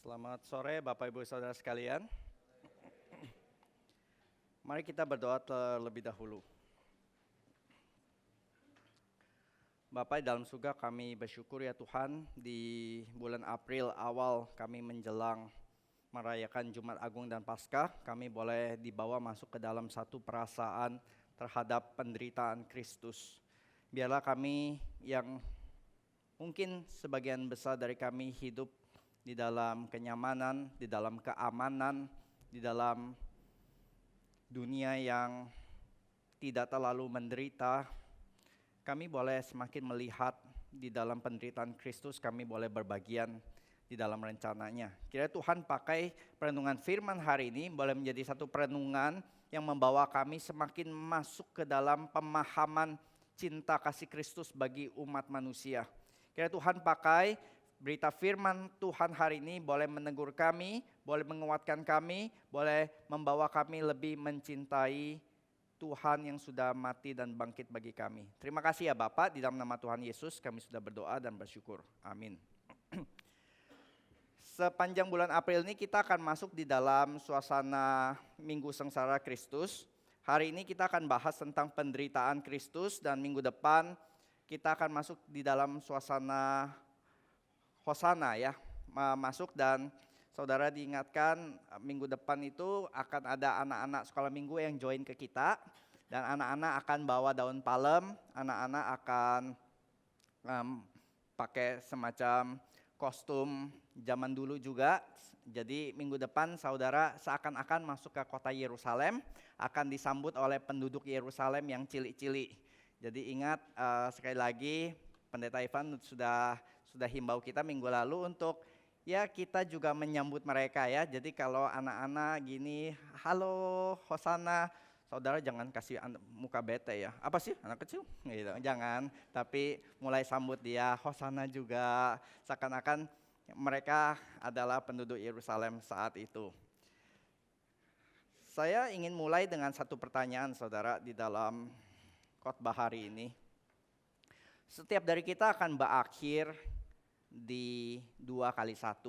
Selamat sore Bapak Ibu Saudara sekalian. Mari kita berdoa terlebih dahulu. Bapa di dalam surga, kami bersyukur ya Tuhan, di bulan April awal kami menjelang merayakan Jumat Agung dan Paskah, kami boleh dibawa masuk ke dalam satu perasaan terhadap penderitaan Kristus. Biarlah kami yang mungkin sebagian besar dari kami hidup di dalam kenyamanan, di dalam keamanan, di dalam dunia yang tidak terlalu menderita, kami boleh semakin melihat di dalam penderitaan Kristus, kami boleh berbagian di dalam rencananya. Kiranya Tuhan pakai perenungan firman hari ini boleh menjadi satu perenungan yang membawa kami semakin masuk ke dalam pemahaman cinta kasih Kristus bagi umat manusia. Kiranya Tuhan pakai berita firman Tuhan hari ini boleh menegur kami, boleh menguatkan kami, boleh membawa kami lebih mencintai Tuhan yang sudah mati dan bangkit bagi kami. Terima kasih ya Bapak, di dalam nama Tuhan Yesus kami sudah berdoa dan bersyukur. Amin. Sepanjang bulan April ini kita akan masuk di dalam suasana Minggu Sengsara Kristus. Hari ini kita akan bahas tentang penderitaan Kristus dan minggu depan kita akan masuk di dalam suasana Hosana ya, masuk dan saudara diingatkan minggu depan itu akan ada anak-anak sekolah minggu yang join ke kita. Dan anak-anak akan bawa daun palem, anak-anak akan pakai semacam kostum zaman dulu juga. Jadi minggu depan saudara seakan-akan masuk ke kota Yerusalem, akan disambut oleh penduduk Yerusalem yang cilik-cilik. Jadi ingat sekali lagi Pendeta Ivan sudah himbau kita minggu lalu untuk ya kita juga menyambut mereka ya. Jadi kalau anak-anak gini, halo, Hosana, saudara jangan kasih muka bete ya. Apa sih anak kecil? Gitu. Jangan, tapi mulai sambut dia, Hosana juga. Seakan-akan mereka adalah penduduk Yerusalem saat itu. Saya ingin mulai dengan satu pertanyaan saudara di dalam khotbah hari ini. Setiap dari kita akan berakhir di 2x1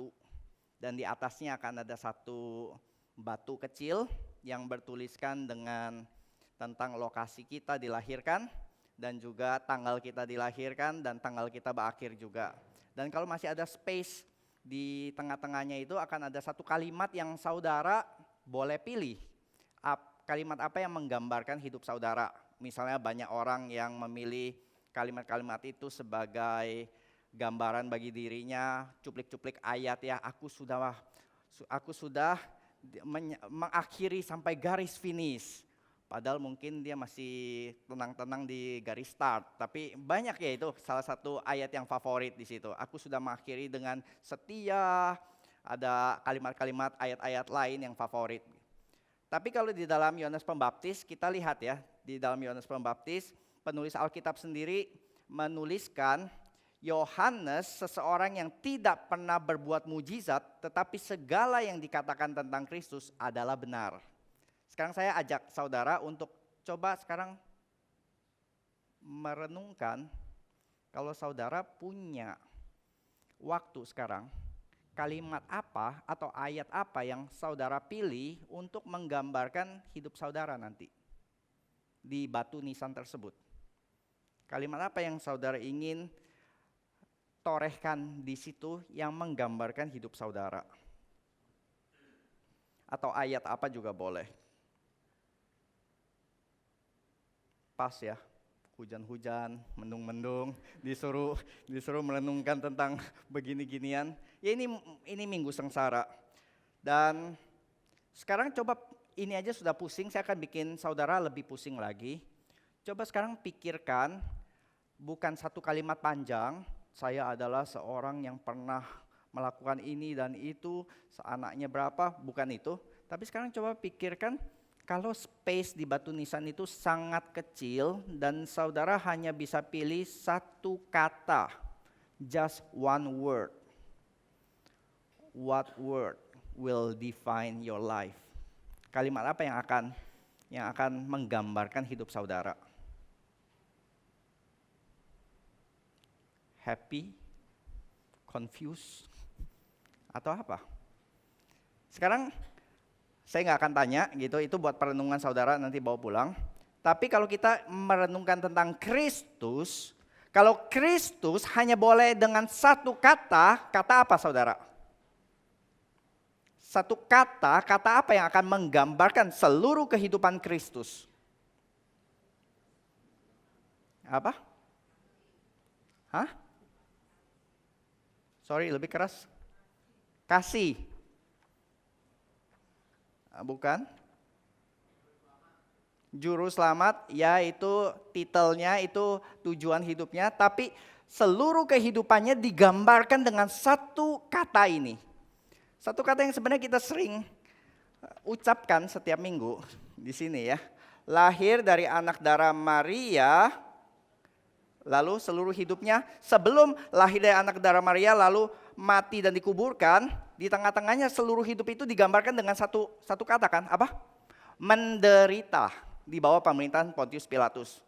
dan di atasnya akan ada satu batu kecil yang bertuliskan dengan tentang lokasi kita dilahirkan dan juga tanggal kita dilahirkan dan tanggal kita berakhir juga. Dan kalau masih ada space di tengah-tengahnya itu akan ada satu kalimat yang saudara boleh pilih. Kalimat apa yang menggambarkan hidup saudara. Misalnya banyak orang yang memilih kalimat-kalimat itu sebagai gambaran bagi dirinya, cuplik-cuplik ayat ya, aku sudah mengakhiri sampai garis finish. Padahal mungkin dia masih tenang-tenang di garis start, tapi banyak ya itu salah satu ayat yang favorit di situ. Aku sudah mengakhiri dengan setia, ada kalimat-kalimat ayat-ayat lain yang favorit. Tapi kalau di dalam Yohanes Pembaptis kita lihat ya, di dalam Yohanes Pembaptis penulis Alkitab sendiri menuliskan Yohanes seseorang yang tidak pernah berbuat mujizat, tetapi segala yang dikatakan tentang Kristus adalah benar. Sekarang saya ajak saudara untuk coba sekarang merenungkan kalau saudara punya waktu sekarang, kalimat apa atau ayat apa yang saudara pilih untuk menggambarkan hidup saudara nanti di batu nisan tersebut. Kalimat apa yang saudara ingin torehkan di situ yang menggambarkan hidup saudara? Atau ayat apa juga boleh. Pas ya, hujan-hujan, mendung-mendung, disuruh merenungkan tentang begini-ginian. Ya ini Minggu Sengsara. Dan sekarang coba ini aja sudah pusing, saya akan bikin saudara lebih pusing lagi. Coba sekarang pikirkan, bukan satu kalimat panjang, saya adalah seorang yang pernah melakukan ini dan itu, anaknya berapa, bukan itu. Tapi sekarang coba pikirkan, kalau space di batu nisan itu sangat kecil dan saudara hanya bisa pilih satu kata, just one word. What word will define your life? Kalimat apa yang akan menggambarkan hidup saudara? Happy, confused, atau apa? Sekarang saya nggak akan tanya gitu, itu buat perenungan saudara nanti bawa pulang. Tapi kalau kita merenungkan tentang Kristus, kalau Kristus hanya boleh dengan satu kata, kata apa saudara? Satu kata, kata apa yang akan menggambarkan seluruh kehidupan Kristus? Apa? Hah? Sorry, lebih keras. Kasih. Bukan? Juru selamat, ya itu titelnya, itu tujuan hidupnya. Tapi seluruh kehidupannya digambarkan dengan satu kata ini. Satu kata yang sebenarnya kita sering ucapkan setiap minggu di sini ya. Lahir dari anak darah Maria, lalu seluruh hidupnya sebelum lahir dari anak darah Maria, lalu mati dan dikuburkan. Di tengah-tengahnya seluruh hidup itu digambarkan dengan satu kata kan, apa? Menderita di bawah pemerintahan Pontius Pilatus.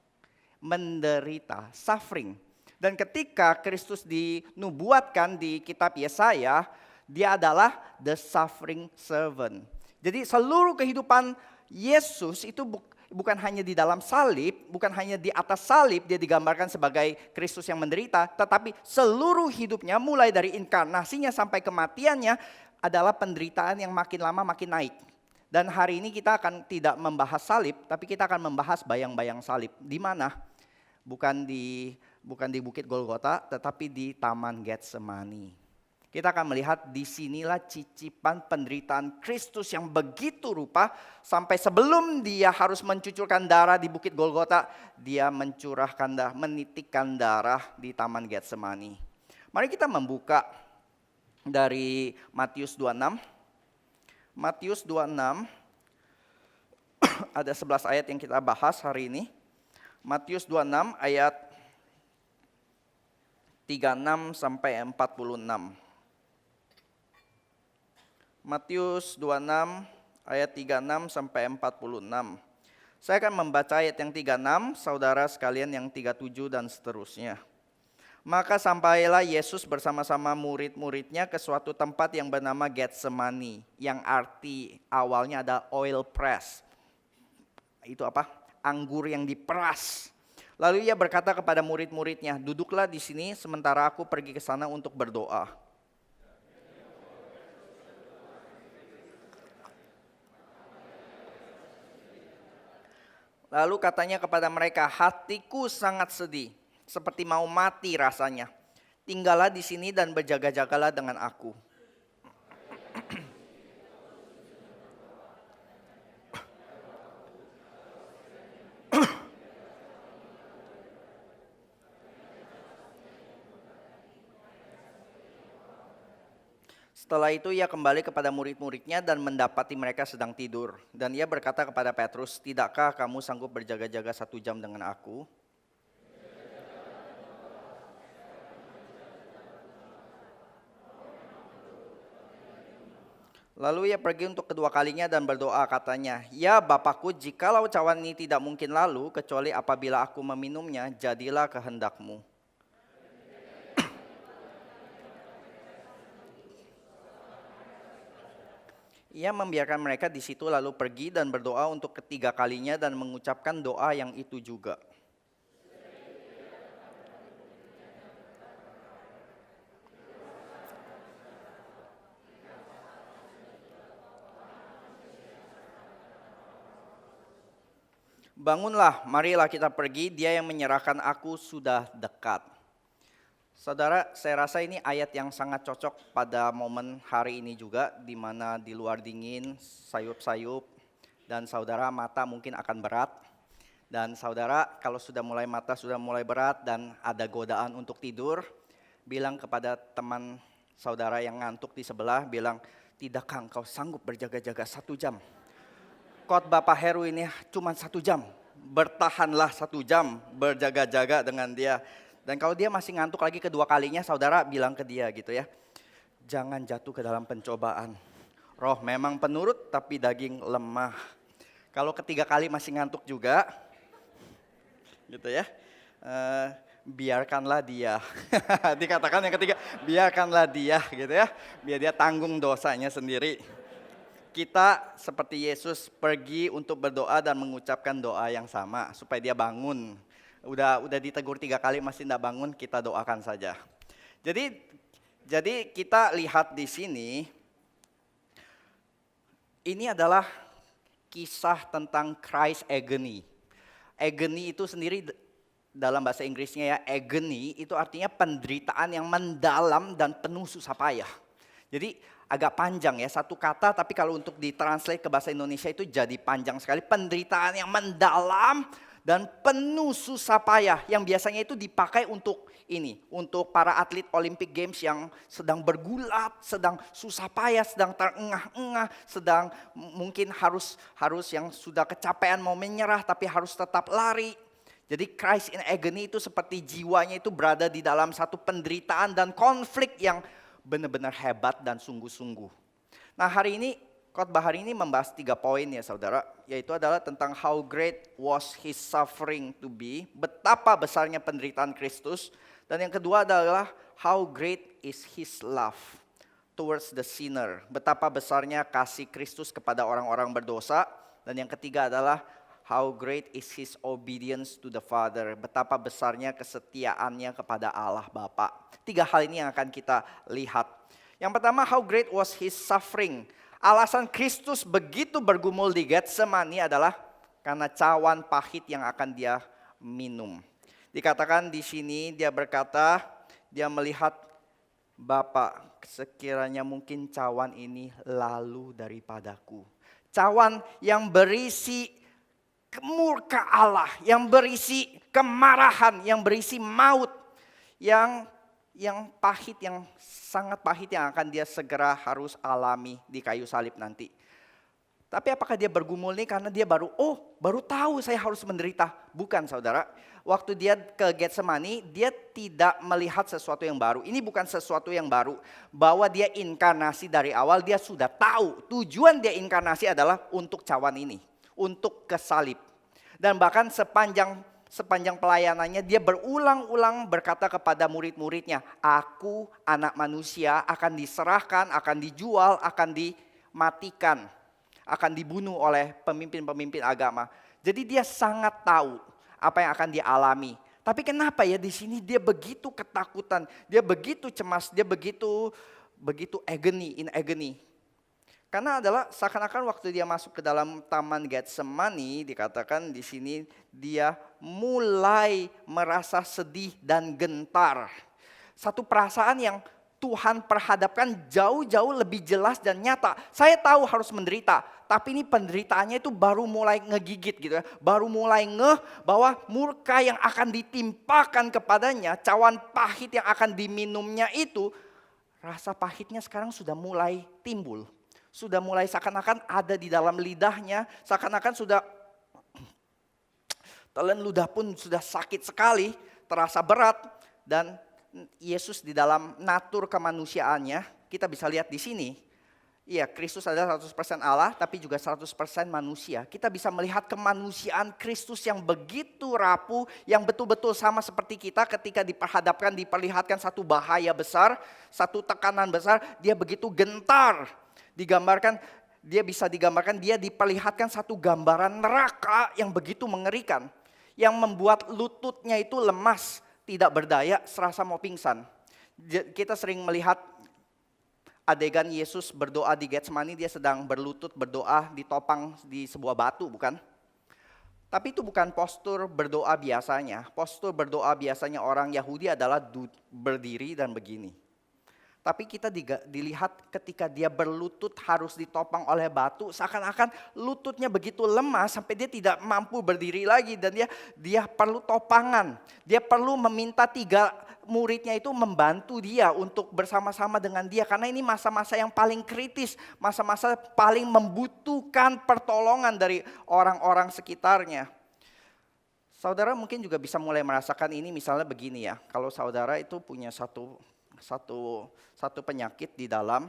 Menderita, suffering. Dan ketika Kristus dinubuatkan di kitab Yesaya, dia adalah the suffering servant. Jadi seluruh kehidupan Yesus itu bukan hanya di dalam salib, bukan hanya di atas salib dia digambarkan sebagai Kristus yang menderita, tetapi seluruh hidupnya mulai dari inkarnasinya sampai kematiannya adalah penderitaan yang makin lama makin naik. Dan hari ini kita akan tidak membahas salib, tapi kita akan membahas bayang-bayang salib. Di mana? Bukan di Bukit Golgota, tetapi di Taman Getsemani. Kita akan melihat disinilah cicipan penderitaan Kristus yang begitu rupa, sampai sebelum dia harus mencucurkan darah di Bukit Golgota, dia menitikkan darah di Taman Getsemani. Mari kita membuka dari Matius 26. Matius 26, ada 11 ayat yang kita bahas hari ini. Matius 26 ayat 36 sampai 46. Matius 26 ayat 36 sampai 46. Saya akan membaca ayat yang 36, saudara sekalian yang 37 dan seterusnya. Maka sampailah Yesus bersama-sama murid-muridnya ke suatu tempat yang bernama Getsemani, yang arti awalnya ada oil press. Itu apa? Anggur yang diperas. Lalu ia berkata kepada murid-muridnya, duduklah di sini sementara aku pergi ke sana untuk berdoa. Lalu katanya kepada mereka, hatiku sangat sedih, seperti mau mati rasanya. Tinggallah di sini dan berjaga-jagalah dengan aku. Setelah itu ia kembali kepada murid-muridnya dan mendapati mereka sedang tidur. Dan ia berkata kepada Petrus, tidakkah kamu sanggup berjaga-jaga 1 jam dengan aku? Lalu ia pergi untuk kedua kalinya dan berdoa katanya, ya Bapakku, jikalau cawan ini tidak mungkin lalu, kecuali apabila aku meminumnya, jadilah kehendakmu. Ia membiarkan mereka di situ lalu pergi dan berdoa untuk ketiga kalinya dan mengucapkan doa yang itu juga. Bangunlah, marilah kita pergi, dia yang menyerahkan aku sudah dekat. Saudara, saya rasa ini ayat yang sangat cocok pada momen hari ini juga, di mana di luar dingin, sayup-sayup, dan saudara mata mungkin akan berat. Dan saudara kalau mata sudah mulai berat dan ada godaan untuk tidur, bilang kepada teman saudara yang ngantuk di sebelah, bilang, tidakkah engkau sanggup berjaga-jaga 1 jam? Khotbah Pak Heru ini cuma 1 jam, bertahanlah 1 jam berjaga-jaga dengan dia. Dan kalau dia masih ngantuk lagi kedua kalinya, saudara bilang ke dia gitu ya, jangan jatuh ke dalam pencobaan. Roh memang penurut tapi daging lemah. Kalau ketiga kali masih ngantuk juga, gitu ya, biarkanlah dia. Dikatakan yang ketiga, biarkanlah dia gitu ya, biar dia tanggung dosanya sendiri. kita seperti Yesus pergi untuk berdoa dan mengucapkan doa yang sama supaya dia bangun. Udah ditegur 3 kali masih tidak bangun, kita doakan saja. Jadi kita lihat di sini, ini adalah kisah tentang Christ agony. Agony itu sendiri dalam bahasa Inggrisnya ya, agony itu artinya penderitaan yang mendalam dan penuh susah payah. Jadi agak panjang ya satu kata, tapi kalau untuk ditranslate ke bahasa Indonesia itu jadi panjang sekali. Penderitaan yang mendalam dan penuh susah payah yang biasanya itu dipakai untuk untuk para atlet Olympic Games yang sedang bergulat, sedang susah payah, sedang terengah-engah, sedang mungkin harus yang sudah kecapean mau menyerah tapi harus tetap lari. Jadi Christ in agony itu seperti jiwanya itu berada di dalam satu penderitaan dan konflik yang benar-benar hebat dan sungguh-sungguh. Nah khotbah hari ini membahas 3 poin ya saudara. Yaitu adalah tentang how great was his suffering to be. Betapa besarnya penderitaan Kristus. Dan yang kedua adalah how great is his love towards the sinner. Betapa besarnya kasih Kristus kepada orang-orang berdosa. Dan yang ketiga adalah how great is his obedience to the Father. Betapa besarnya kesetiaannya kepada Allah Bapa. 3 hal ini yang akan kita lihat. Yang pertama, how great was his suffering. Alasan Kristus begitu bergumul di Getsemani adalah karena cawan pahit yang akan dia minum. Dikatakan di sini dia berkata, dia melihat Bapa, sekiranya mungkin cawan ini lalu daripadaku. Cawan yang berisi murka Allah, yang berisi kemarahan, yang berisi maut, yang pahit, yang sangat pahit yang akan dia segera harus alami di kayu salib nanti. Tapi apakah dia bergumul nih karena dia baru tahu saya harus menderita? Bukan saudara. Waktu dia ke Getsemani, dia tidak melihat sesuatu yang baru. Ini bukan sesuatu yang baru. Bahwa dia inkarnasi dari awal, dia sudah tahu. Tujuan dia inkarnasi adalah untuk cawan ini. Untuk ke salib. Dan bahkan sepanjang pelayanannya dia berulang-ulang berkata kepada murid-muridnya, aku anak manusia akan diserahkan, akan dijual, akan dimatikan, akan dibunuh oleh pemimpin-pemimpin agama. Jadi dia sangat tahu apa yang akan dia alami. Tapi kenapa ya di sini dia begitu ketakutan, dia begitu cemas, dia begitu in agony. Karena adalah seakan-akan waktu dia masuk ke dalam taman Getsemani, dikatakan di sini dia mulai merasa sedih dan gentar. Satu perasaan yang Tuhan perhadapkan jauh-jauh lebih jelas dan nyata. Saya tahu harus menderita, tapi ini penderitaannya itu baru mulai ngegigit gitu ya. Baru mulai bahwa murka yang akan ditimpakan kepadanya, cawan pahit yang akan diminumnya itu, rasa pahitnya sekarang sudah mulai timbul. Sudah mulai seakan-akan ada di dalam lidahnya, seakan-akan sudah telan ludah pun sudah sakit sekali, terasa berat. Dan Yesus di dalam natur kemanusiaannya, kita bisa lihat di sini. Iya, Kristus adalah 100% Allah, tapi juga 100% manusia. Kita bisa melihat kemanusiaan Kristus yang begitu rapuh, yang betul-betul sama seperti kita ketika diperlihatkan satu bahaya besar, satu tekanan besar, dia begitu gentar. Dia diperlihatkan satu gambaran neraka yang begitu mengerikan. Yang membuat lututnya itu lemas, tidak berdaya, serasa mau pingsan. Kita sering melihat adegan Yesus berdoa di Getsemani, dia sedang berlutut berdoa ditopang di sebuah batu, bukan? Tapi itu bukan postur berdoa biasanya. Postur berdoa biasanya orang Yahudi adalah berdiri dan begini. Tapi kita dilihat ketika dia berlutut harus ditopang oleh batu, seakan-akan lututnya begitu lemah sampai dia tidak mampu berdiri lagi. Dan dia perlu topangan, dia perlu meminta 3 muridnya itu membantu dia untuk bersama-sama dengan dia. Karena ini masa-masa yang paling kritis, masa-masa paling membutuhkan pertolongan dari orang-orang sekitarnya. Saudara mungkin juga bisa mulai merasakan ini misalnya begini ya, kalau saudara itu punya satu penyakit di dalam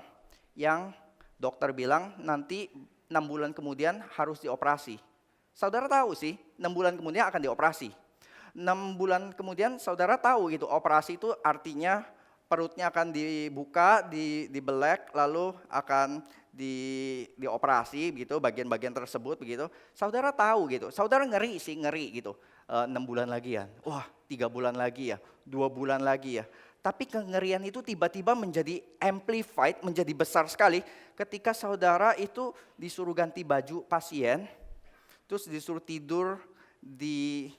yang dokter bilang nanti 6 bulan kemudian harus dioperasi. Saudara tahu sih 6 bulan kemudian akan dioperasi. 6 bulan kemudian saudara tahu gitu operasi itu artinya perutnya akan dibuka, dibelek lalu akan di operasi gitu, bagian-bagian tersebut begitu, saudara tahu gitu, saudara ngeri gitu, 6 bulan lagi ya, wah 3 bulan lagi ya, 2 bulan lagi ya. Tapi kengerian itu tiba-tiba menjadi amplified, menjadi besar sekali ketika saudara itu disuruh ganti baju pasien, terus disuruh tidur di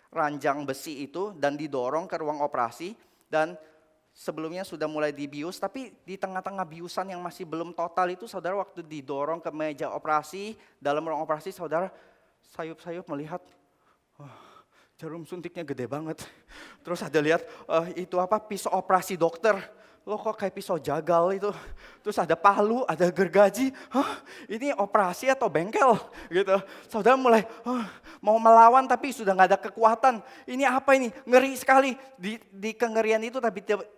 ranjang besi itu dan didorong ke ruang operasi, dan sebelumnya sudah mulai dibius, tapi di tengah-tengah biusan yang masih belum total itu, saudara waktu didorong ke meja operasi, dalam ruang operasi saudara sayup-sayup melihat, jarum suntiknya gede banget. Terus ada lihat, itu apa, pisau operasi dokter. Loh kok kayak pisau jagal itu. Terus ada palu, ada gergaji. Hah, ini operasi atau bengkel? Gitu. Saudara mulai mau melawan tapi sudah nggak ada kekuatan. Ini apa ini? Ngeri sekali. Di kengerian itu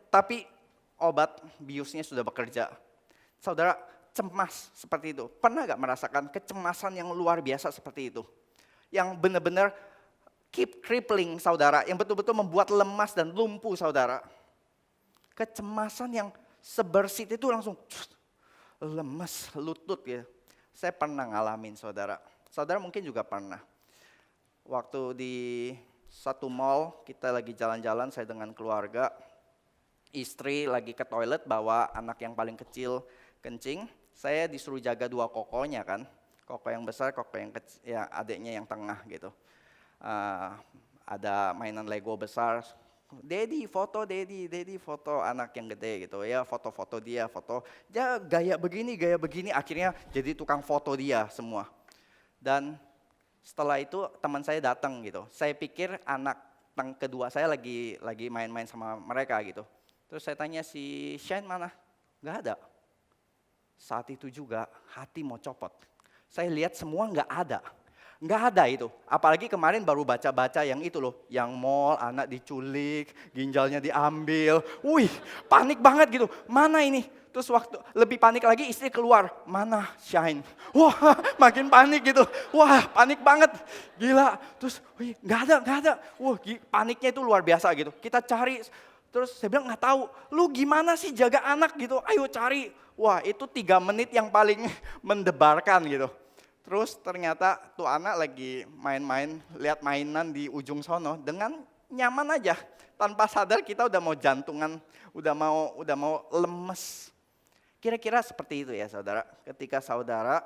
tapi obat biusnya sudah bekerja. Saudara cemas seperti itu. Pernah gak merasakan kecemasan yang luar biasa seperti itu? Yang benar-benar keep crippling saudara. Yang betul-betul membuat lemas dan lumpuh saudara. Kecemasan yang sebersit itu langsung lemes, lutut gitu. Saya pernah ngalamin saudara. Saudara mungkin juga pernah. Waktu di satu mall, kita lagi jalan-jalan, saya dengan keluarga. Istri lagi ke toilet bawa anak yang paling kecil kencing. Saya disuruh jaga 2 kokonya kan. Koko yang besar, koko yang kecil, ya adiknya yang tengah gitu. Ada mainan Lego besar. Daddy foto anak yang gede gitu ya, foto-foto dia, gaya begini, akhirnya jadi tukang foto dia semua. Dan setelah itu teman saya datang gitu, saya pikir anak kedua saya lagi main-main sama mereka gitu. Terus saya tanya, si Shane mana? Gak ada. Saat itu juga hati mau copot, saya lihat semua gak ada. Nggak ada itu, apalagi kemarin baru baca-baca yang itu loh, yang mall anak diculik, ginjalnya diambil, wih panik banget gitu, mana ini? Terus waktu lebih panik lagi istri keluar, mana Shine? Wah makin panik gitu, wah panik banget, gila. Terus wih nggak ada, wah paniknya itu luar biasa gitu, kita cari. Terus saya bilang nggak tahu, lu gimana sih jaga anak gitu, ayo cari. Wah itu 3 menit yang paling mendebarkan gitu. Terus ternyata tuh anak lagi main-main, lihat mainan di ujung sono dengan nyaman aja. Tanpa sadar kita udah mau jantungan, udah mau lemes. Kira-kira seperti itu ya saudara. Ketika saudara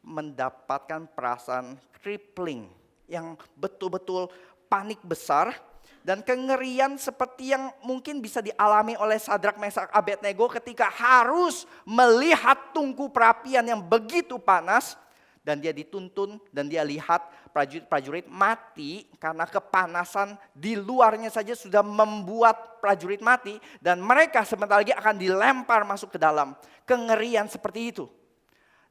mendapatkan perasaan crippling yang betul-betul panik besar dan kengerian seperti yang mungkin bisa dialami oleh Sadrak, Mesak, Abednego ketika harus melihat tungku perapian yang begitu panas. Dan dia dituntun dan dia lihat prajurit-prajurit mati karena kepanasan di luarnya saja sudah membuat prajurit mati. Dan mereka sebentar lagi akan dilempar masuk ke dalam. Kengerian seperti itu.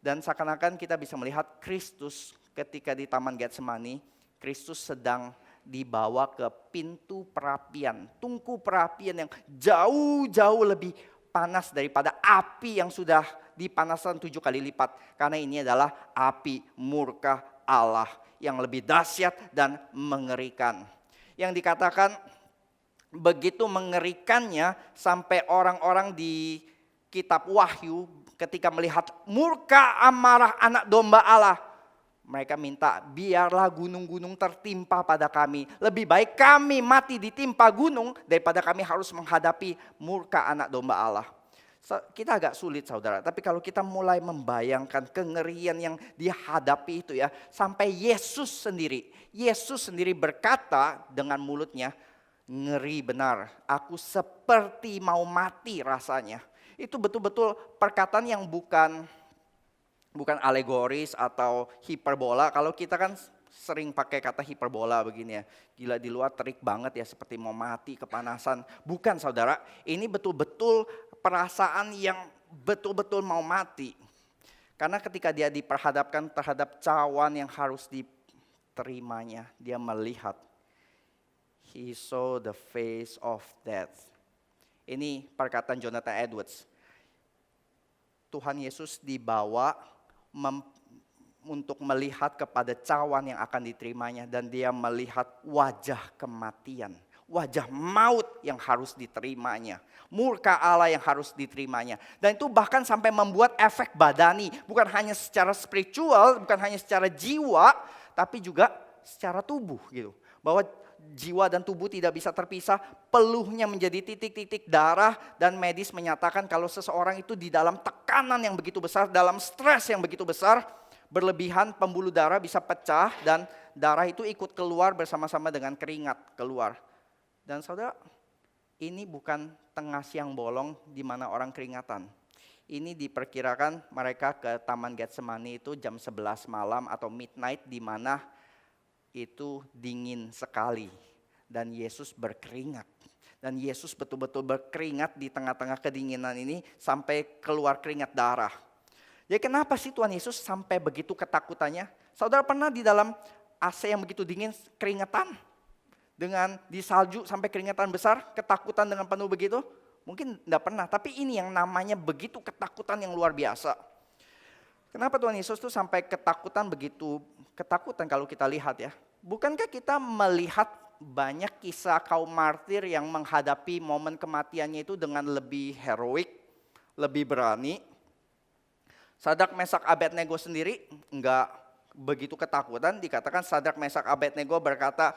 Dan seakan-akan kita bisa melihat Kristus ketika di Taman Getsemani. Kristus sedang dibawa ke pintu perapian. Tungku perapian yang jauh-jauh lebih panas daripada api yang sudah dipanasan 7 kali lipat. Karena ini adalah api murka Allah yang lebih dahsyat dan mengerikan. Yang dikatakan begitu mengerikannya sampai orang-orang di kitab Wahyu ketika melihat murka amarah anak domba Allah. Mereka minta biarlah gunung-gunung tertimpa pada kami. Lebih baik kami mati ditimpa gunung daripada kami harus menghadapi murka anak domba Allah. Kita agak sulit saudara, tapi kalau kita mulai membayangkan kengerian yang dihadapi itu ya. Sampai Yesus sendiri berkata dengan mulutnya, ngeri benar, aku seperti mau mati rasanya. Itu betul-betul perkataan yang bukan alegoris atau hiperbola. Kalau kita kan sering pakai kata hiperbola begini ya. Gila di luar terik banget ya seperti mau mati kepanasan. Bukan saudara, ini betul-betul perasaan yang betul-betul mau mati. Karena ketika dia diperhadapkan terhadap cawan yang harus diterimanya, dia melihat. He saw the face of death. Ini perkataan Jonathan Edwards. Tuhan Yesus dibawa untuk melihat kepada cawan yang akan diterimanya. Dan dia melihat wajah kematian. wajah maut yang harus diterimanya. Murka Allah yang harus diterimanya. Dan itu bahkan sampai membuat efek badani. Bukan hanya secara spiritual, bukan hanya secara jiwa, tapi juga secara tubuh gitu. Bahwa jiwa dan tubuh tidak bisa terpisah, peluhnya menjadi titik-titik darah, dan medis menyatakan kalau seseorang itu di dalam tekanan yang begitu besar, dalam stres yang begitu besar, berlebihan, pembuluh darah bisa pecah dan darah itu ikut keluar bersama-sama dengan keringat keluar. Dan saudara, ini bukan tengah siang bolong di mana orang keringatan. Ini diperkirakan mereka ke Taman Getsemani itu jam 11 malam atau midnight, di mana itu dingin sekali. Dan Yesus berkeringat. Dan Yesus betul-betul berkeringat di tengah-tengah kedinginan ini sampai keluar keringat darah. Jadi kenapa sih Tuhan Yesus sampai begitu ketakutannya? Saudara pernah di dalam AC yang begitu dingin keringetan? Dengan di salju sampai keringatan besar, ketakutan dengan penuh begitu? Mungkin tidak pernah, tapi ini yang namanya begitu ketakutan yang luar biasa. Kenapa Tuhan Yesus tuh sampai ketakutan begitu? Ketakutan kalau kita lihat ya. Bukankah kita melihat banyak kisah kaum martir yang menghadapi momen kematiannya itu dengan lebih heroik, lebih berani? Sadrak, Mesak, Abednego sendiri enggak begitu ketakutan. Dikatakan Sadrak, Mesak, Abednego berkata,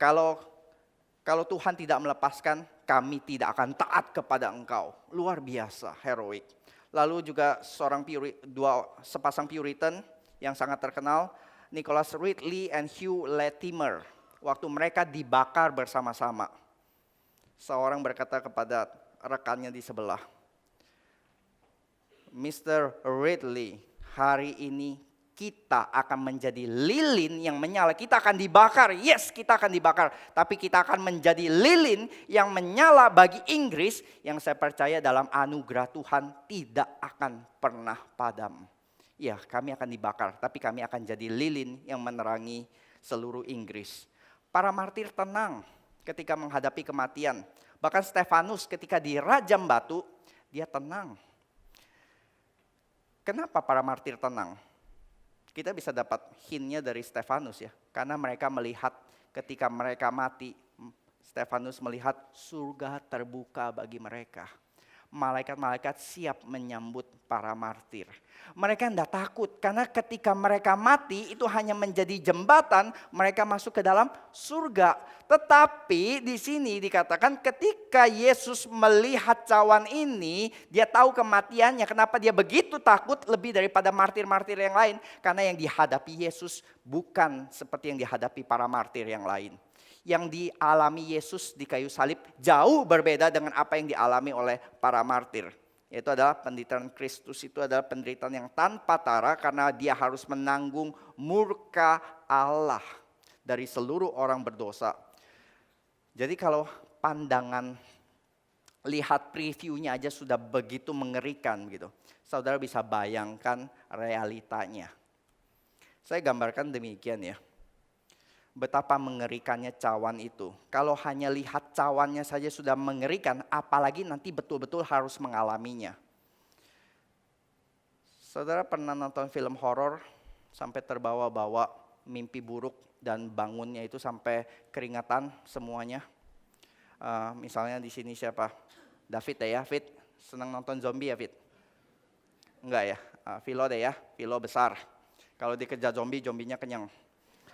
Kalau Tuhan tidak melepaskan, kami tidak akan taat kepada Engkau. Luar biasa, heroik. Lalu juga sepasang Puritan yang sangat terkenal, Nicholas Ridley and Hugh Latimer. Waktu mereka dibakar bersama-sama, seorang berkata kepada rekannya di sebelah, Mr. Ridley, hari ini kita akan menjadi lilin yang menyala. Kita akan dibakar, yes kita akan dibakar. Tapi kita akan menjadi lilin yang menyala bagi Inggris, yang saya percaya dalam anugerah Tuhan tidak akan pernah padam. Ya, kami akan dibakar, tapi kami akan jadi lilin yang menerangi seluruh Inggris. Para martir tenang ketika menghadapi kematian. Bahkan Stefanus ketika dirajam batu, dia tenang. Kenapa para martir tenang? Kita bisa dapat hint-nya dari Stefanus ya. Karena mereka melihat ketika mereka mati, Stefanus melihat surga terbuka bagi mereka. Malaikat-malaikat siap menyambut para martir. Mereka tidak takut karena ketika mereka mati itu hanya menjadi jembatan mereka masuk ke dalam surga. Tetapi di sini dikatakan ketika Yesus melihat cawan ini, dia tahu kematiannya. Kenapa dia begitu takut lebih daripada martir-martir yang lain? Karena yang dihadapi Yesus bukan seperti yang dihadapi para martir yang lain. Yang dialami Yesus di kayu salib jauh berbeda dengan apa yang dialami oleh para martir. Yaitu adalah penderitaan Kristus itu adalah penderitaan yang tanpa tara karena dia harus menanggung murka Allah dari seluruh orang berdosa. Jadi kalau pandangan lihat previewnya aja sudah begitu mengerikan gitu. Saudara bisa bayangkan realitanya. Saya gambarkan demikian ya. Betapa mengerikannya cawan itu. Kalau hanya lihat cawannya saja sudah mengerikan, apalagi nanti betul-betul harus mengalaminya. Saudara pernah nonton film horor sampai terbawa-bawa mimpi buruk dan bangunnya itu sampai keringatan semuanya. Misalnya di sini siapa? David ya, Fit. Senang nonton zombie ya, Fit? Enggak ya, Vilo deh ya, Vilo besar. Kalau dikejar zombie, zombinya kenyang.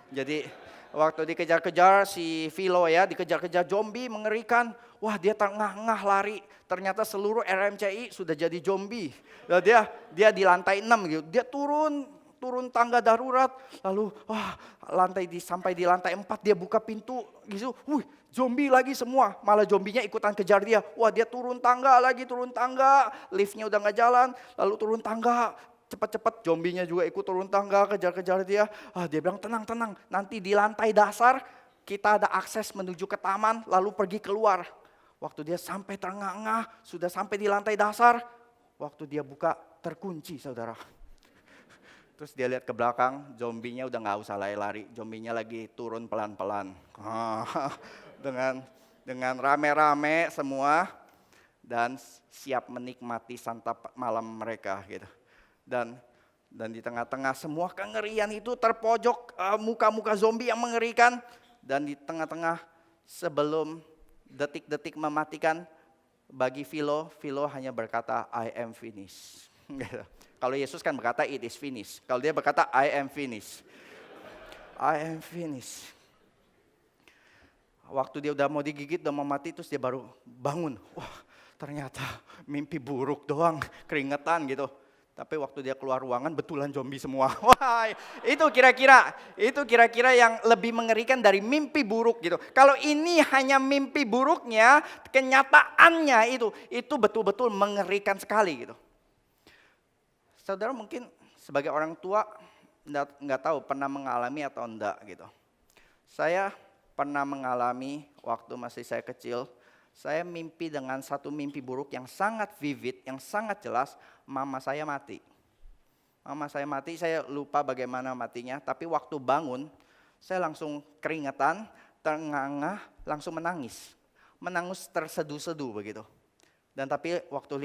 Jadi waktu dikejar-kejar si Vilo ya, dikejar-kejar zombie mengerikan. Wah dia tengah-tengah lari, ternyata seluruh RMCI sudah jadi zombie. Dan dia di lantai 6 gitu, dia turun tangga darurat. Lalu sampai di lantai 4 dia buka pintu gitu. Zombie lagi semua, malah zombinya ikutan kejar dia. Wah dia turun tangga, liftnya udah gak jalan, lalu turun tangga. Cepat-cepat zombinya juga ikut turun tangga, kejar-kejar dia. Dia bilang tenang, nanti di lantai dasar kita ada akses menuju ke taman lalu pergi keluar. Waktu dia sampai terengah-engah, sudah sampai di lantai dasar. Waktu dia buka terkunci saudara. Terus dia lihat ke belakang, zombinya udah gak usah lari-lari. Zombinya lagi turun pelan-pelan. Dengan rame-rame semua dan siap menikmati santap malam mereka gitu. Dan di tengah-tengah semua kengerian itu terpojok muka-muka zombie yang mengerikan. Dan di tengah-tengah Sebelum detik-detik mematikan, bagi Philo hanya berkata, I am finished. Kalau Yesus kan berkata, it is finished. Kalau dia berkata, I am finished. I am finished. Waktu dia udah mau digigit, udah mau mati, terus dia baru bangun. Wah, ternyata mimpi buruk doang, keringetan gitu. Tapi waktu dia keluar ruangan, betulan zombie semua. Wah, itu kira-kira yang lebih mengerikan dari mimpi buruk gitu. Kalau ini hanya mimpi buruknya, kenyataannya itu betul-betul mengerikan sekali gitu. Saudara mungkin sebagai orang tua nggak tahu pernah mengalami atau enggak gitu. Saya pernah mengalami waktu masih saya kecil. Saya mimpi dengan satu mimpi buruk yang sangat vivid, yang sangat jelas, mama saya mati. Mama saya mati, saya lupa bagaimana matinya, tapi waktu bangun, saya langsung keringetan, ternganga, langsung menangis. Menangis terseduh-seduh begitu. Dan tapi waktu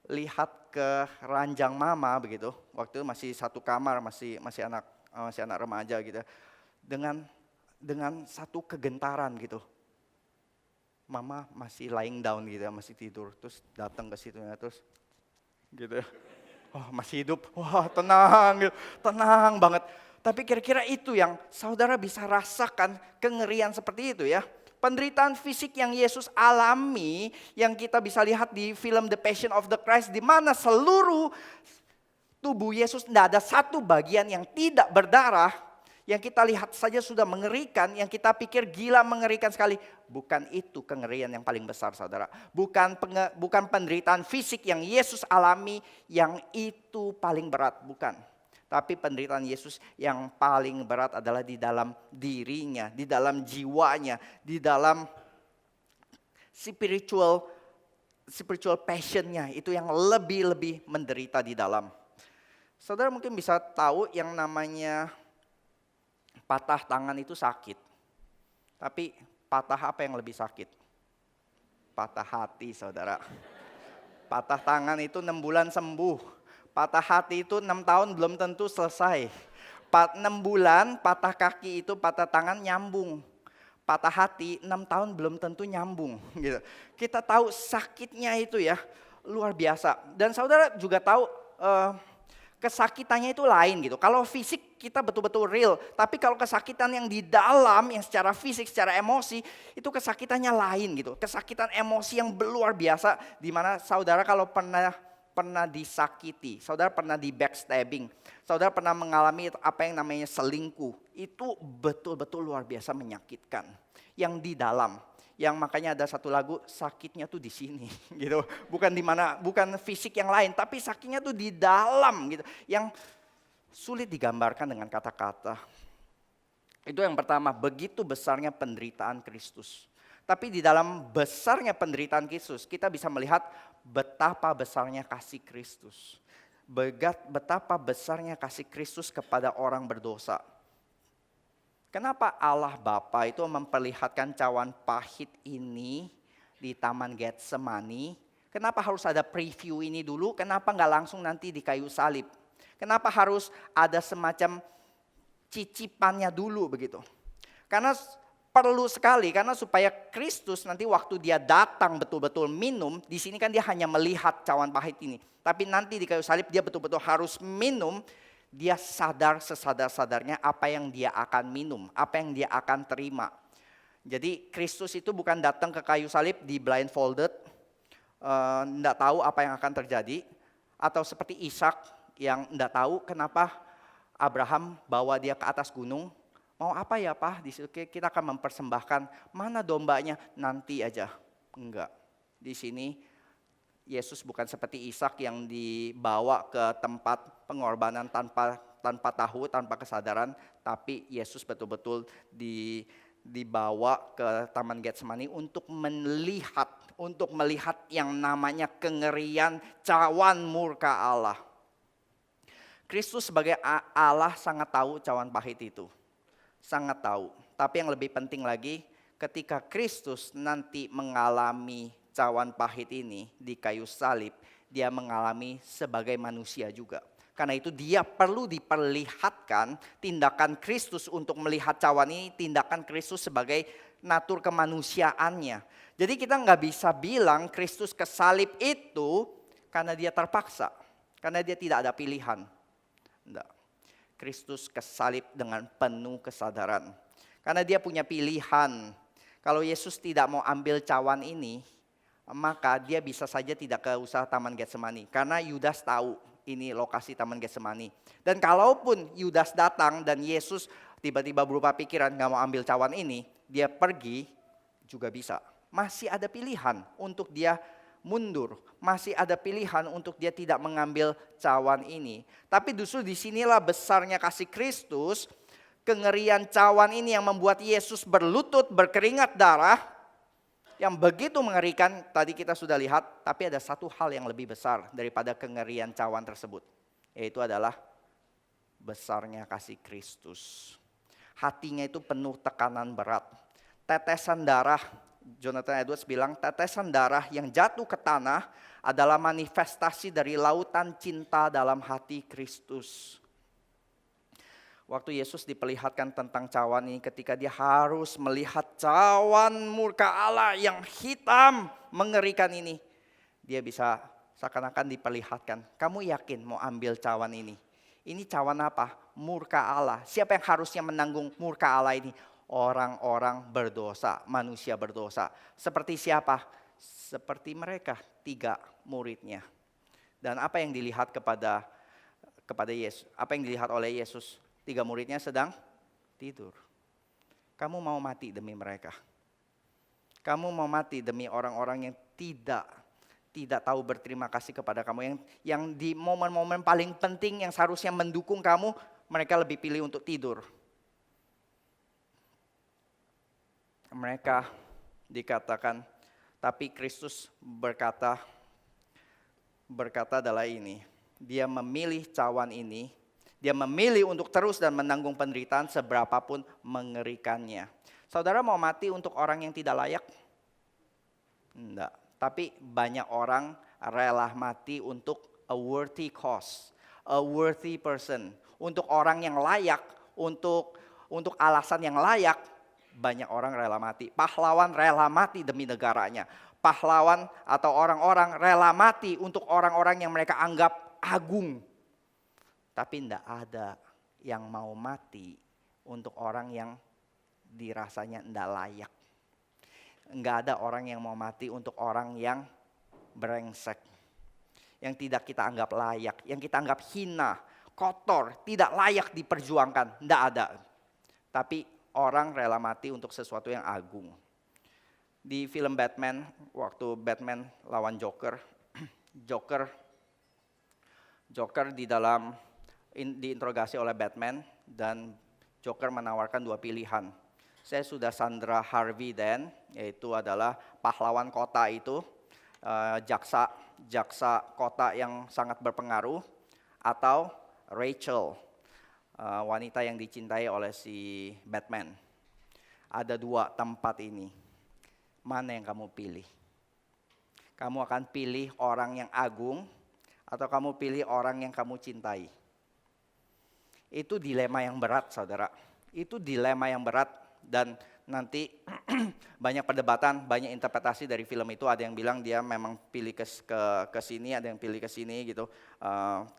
lihat ke ranjang mama begitu, waktu itu masih satu kamar, masih anak remaja gitu. Dengan satu kegentaran gitu. Mama masih lying down gitu, masih tidur. Terus datang ke situ, terus gitu. Oh, masih hidup. Wah, tenang, tenang banget. Tapi kira-kira itu yang saudara bisa rasakan, kengerian seperti itu ya. Penderitaan fisik yang Yesus alami, yang kita bisa lihat di film The Passion of the Christ, di mana seluruh tubuh Yesus tidak ada satu bagian yang tidak berdarah. Yang kita lihat saja sudah mengerikan, yang kita pikir gila mengerikan sekali. Bukan itu kengerian yang paling besar saudara. Bukan penderitaan fisik yang Yesus alami yang itu paling berat, bukan. Tapi penderitaan Yesus yang paling berat adalah di dalam dirinya, di dalam jiwanya, di dalam spiritual passionnya. Itu yang lebih menderita di dalam. Saudara mungkin bisa tahu yang namanya patah tangan itu sakit. Tapi patah apa yang lebih sakit? Patah hati saudara. Patah tangan itu 6 bulan sembuh. Patah hati itu 6 tahun belum tentu selesai. 6 bulan patah kaki itu patah tangan nyambung. Patah hati 6 tahun belum tentu nyambung. Gitu. Kita tahu sakitnya itu ya luar biasa. Dan saudara juga tahu kesakitannya itu lain gitu. Kalau fisik kita betul-betul real. Tapi kalau kesakitan yang di dalam, yang secara fisik, secara emosi, itu kesakitannya lain gitu. Kesakitan emosi yang luar biasa. Dimana saudara kalau pernah disakiti, saudara pernah di backstabbing, saudara pernah mengalami apa yang namanya selingkuh. Itu betul-betul luar biasa menyakitkan. Yang di dalam. Yang makanya ada satu lagu sakitnya tuh di sini gitu. Bukan di mana, bukan fisik yang lain, tapi sakitnya tuh di dalam gitu. Yang sulit digambarkan dengan kata-kata. Itu yang pertama, begitu besarnya penderitaan Kristus. Tapi di dalam besarnya penderitaan Kristus, kita bisa melihat betapa besarnya kasih Kristus. Betapa besarnya kasih Kristus kepada orang berdosa. Kenapa Allah Bapa itu memperlihatkan cawan pahit ini di Taman Getsemani? Kenapa harus ada preview ini dulu? Kenapa nggak langsung nanti di kayu salib? Kenapa harus ada semacam cicipannya dulu begitu? Karena perlu sekali, karena supaya Kristus nanti waktu dia datang betul-betul minum, di sini kan dia hanya melihat cawan pahit ini. Tapi nanti di kayu salib dia betul-betul harus minum. Dia sadar sesadar-sadarnya apa yang dia akan minum, apa yang dia akan terima. Jadi Kristus itu bukan datang ke kayu salib di blindfolded, enggak tahu apa yang akan terjadi. Atau seperti Ishak yang enggak tahu kenapa Abraham bawa dia ke atas gunung. Mau apa ya Pak? Di situ kita akan mempersembahkan, mana dombanya? Nanti aja. Enggak. Di sini Yesus bukan seperti Ishak yang dibawa ke tempat pengorbanan tanpa tahu, tanpa kesadaran. Tapi Yesus betul-betul dibawa ke Taman Getsemani untuk melihat yang namanya kengerian cawan murka Allah. Kristus sebagai Allah sangat tahu cawan pahit itu. Sangat tahu. Tapi yang lebih penting lagi, ketika Kristus nanti mengalami cawan pahit ini di kayu salib, dia mengalami sebagai manusia juga. Karena itu dia perlu diperlihatkan tindakan Kristus untuk melihat cawan ini, tindakan Kristus sebagai natur kemanusiaannya. Jadi kita nggak bisa bilang Kristus kesalib itu karena dia terpaksa, karena dia tidak ada pilihan. Enggak. Kristus kesalib dengan penuh kesadaran. Karena dia punya pilihan. Kalau Yesus tidak mau ambil cawan ini, maka dia bisa saja tidak ke usaha Taman Getsemani. Karena Yudas tahu ini lokasi Taman Getsemani. Dan kalaupun Yudas datang dan Yesus tiba-tiba berubah pikiran gak mau ambil cawan ini, dia pergi juga bisa. Masih ada pilihan untuk dia mundur. Masih ada pilihan untuk dia tidak mengambil cawan ini. Tapi justru disinilah besarnya kasih Kristus. Kengerian cawan ini yang membuat Yesus berlutut, berkeringat darah. Yang begitu mengerikan, tadi kita sudah lihat. Tapi ada satu hal yang lebih besar daripada kengerian cawan tersebut. Yaitu adalah besarnya kasih Kristus. Hatinya itu penuh tekanan berat. Tetesan darah, Jonathan Edwards bilang, tetesan darah yang jatuh ke tanah adalah manifestasi dari lautan cinta dalam hati Kristus. Waktu Yesus diperlihatkan tentang cawan ini, ketika dia harus melihat cawan murka Allah yang hitam mengerikan ini, dia bisa seakan-akan diperlihatkan, kamu yakin mau ambil cawan ini? Ini cawan apa? Murka Allah. Siapa yang harusnya menanggung murka Allah ini? Orang-orang berdosa, manusia berdosa. Seperti siapa? Seperti mereka, 3 muridnya. Dan apa yang dilihat kepada Yesus? Apa yang dilihat oleh Yesus? 3 muridnya sedang tidur. Kamu mau mati demi mereka. Kamu mau mati demi orang-orang yang tidak tahu berterima kasih kepada kamu. Yang di momen-momen paling penting yang seharusnya mendukung kamu, mereka lebih pilih untuk tidur. Mereka dikatakan, tapi Kristus berkata adalah ini. Dia memilih cawan ini. Dia memilih untuk terus dan menanggung penderitaan seberapapun mengerikannya. Saudara mau mati untuk orang yang tidak layak? Enggak. Tapi banyak orang rela mati untuk a worthy cause, a worthy person. Untuk orang yang layak, untuk alasan yang layak, banyak orang rela mati. Pahlawan rela mati demi negaranya. Pahlawan atau orang-orang rela mati untuk orang-orang yang mereka anggap agung. Tapi tidak ada yang mau mati untuk orang yang dirasanya tidak layak. Enggak ada orang yang mau mati untuk orang yang brengsek. Yang tidak kita anggap layak, yang kita anggap hina, kotor, tidak layak diperjuangkan. Tidak ada. Tapi orang rela mati untuk sesuatu yang agung. Di film Batman, waktu Batman lawan Joker, Joker diinterogasi oleh Batman dan Joker menawarkan 2 pilihan. Saya sudah sandra Harvey Dent, yaitu adalah pahlawan kota itu, jaksa kota yang sangat berpengaruh, atau Rachel, wanita yang dicintai oleh si Batman. Ada 2 tempat ini. Mana yang kamu pilih? Kamu akan pilih orang yang agung atau kamu pilih orang yang kamu cintai? Itu dilema yang berat, saudara. Itu dilema yang berat dan nanti banyak perdebatan, banyak interpretasi dari film itu. Ada yang bilang dia memang pilih ke sini, ada yang pilih ke sini gitu.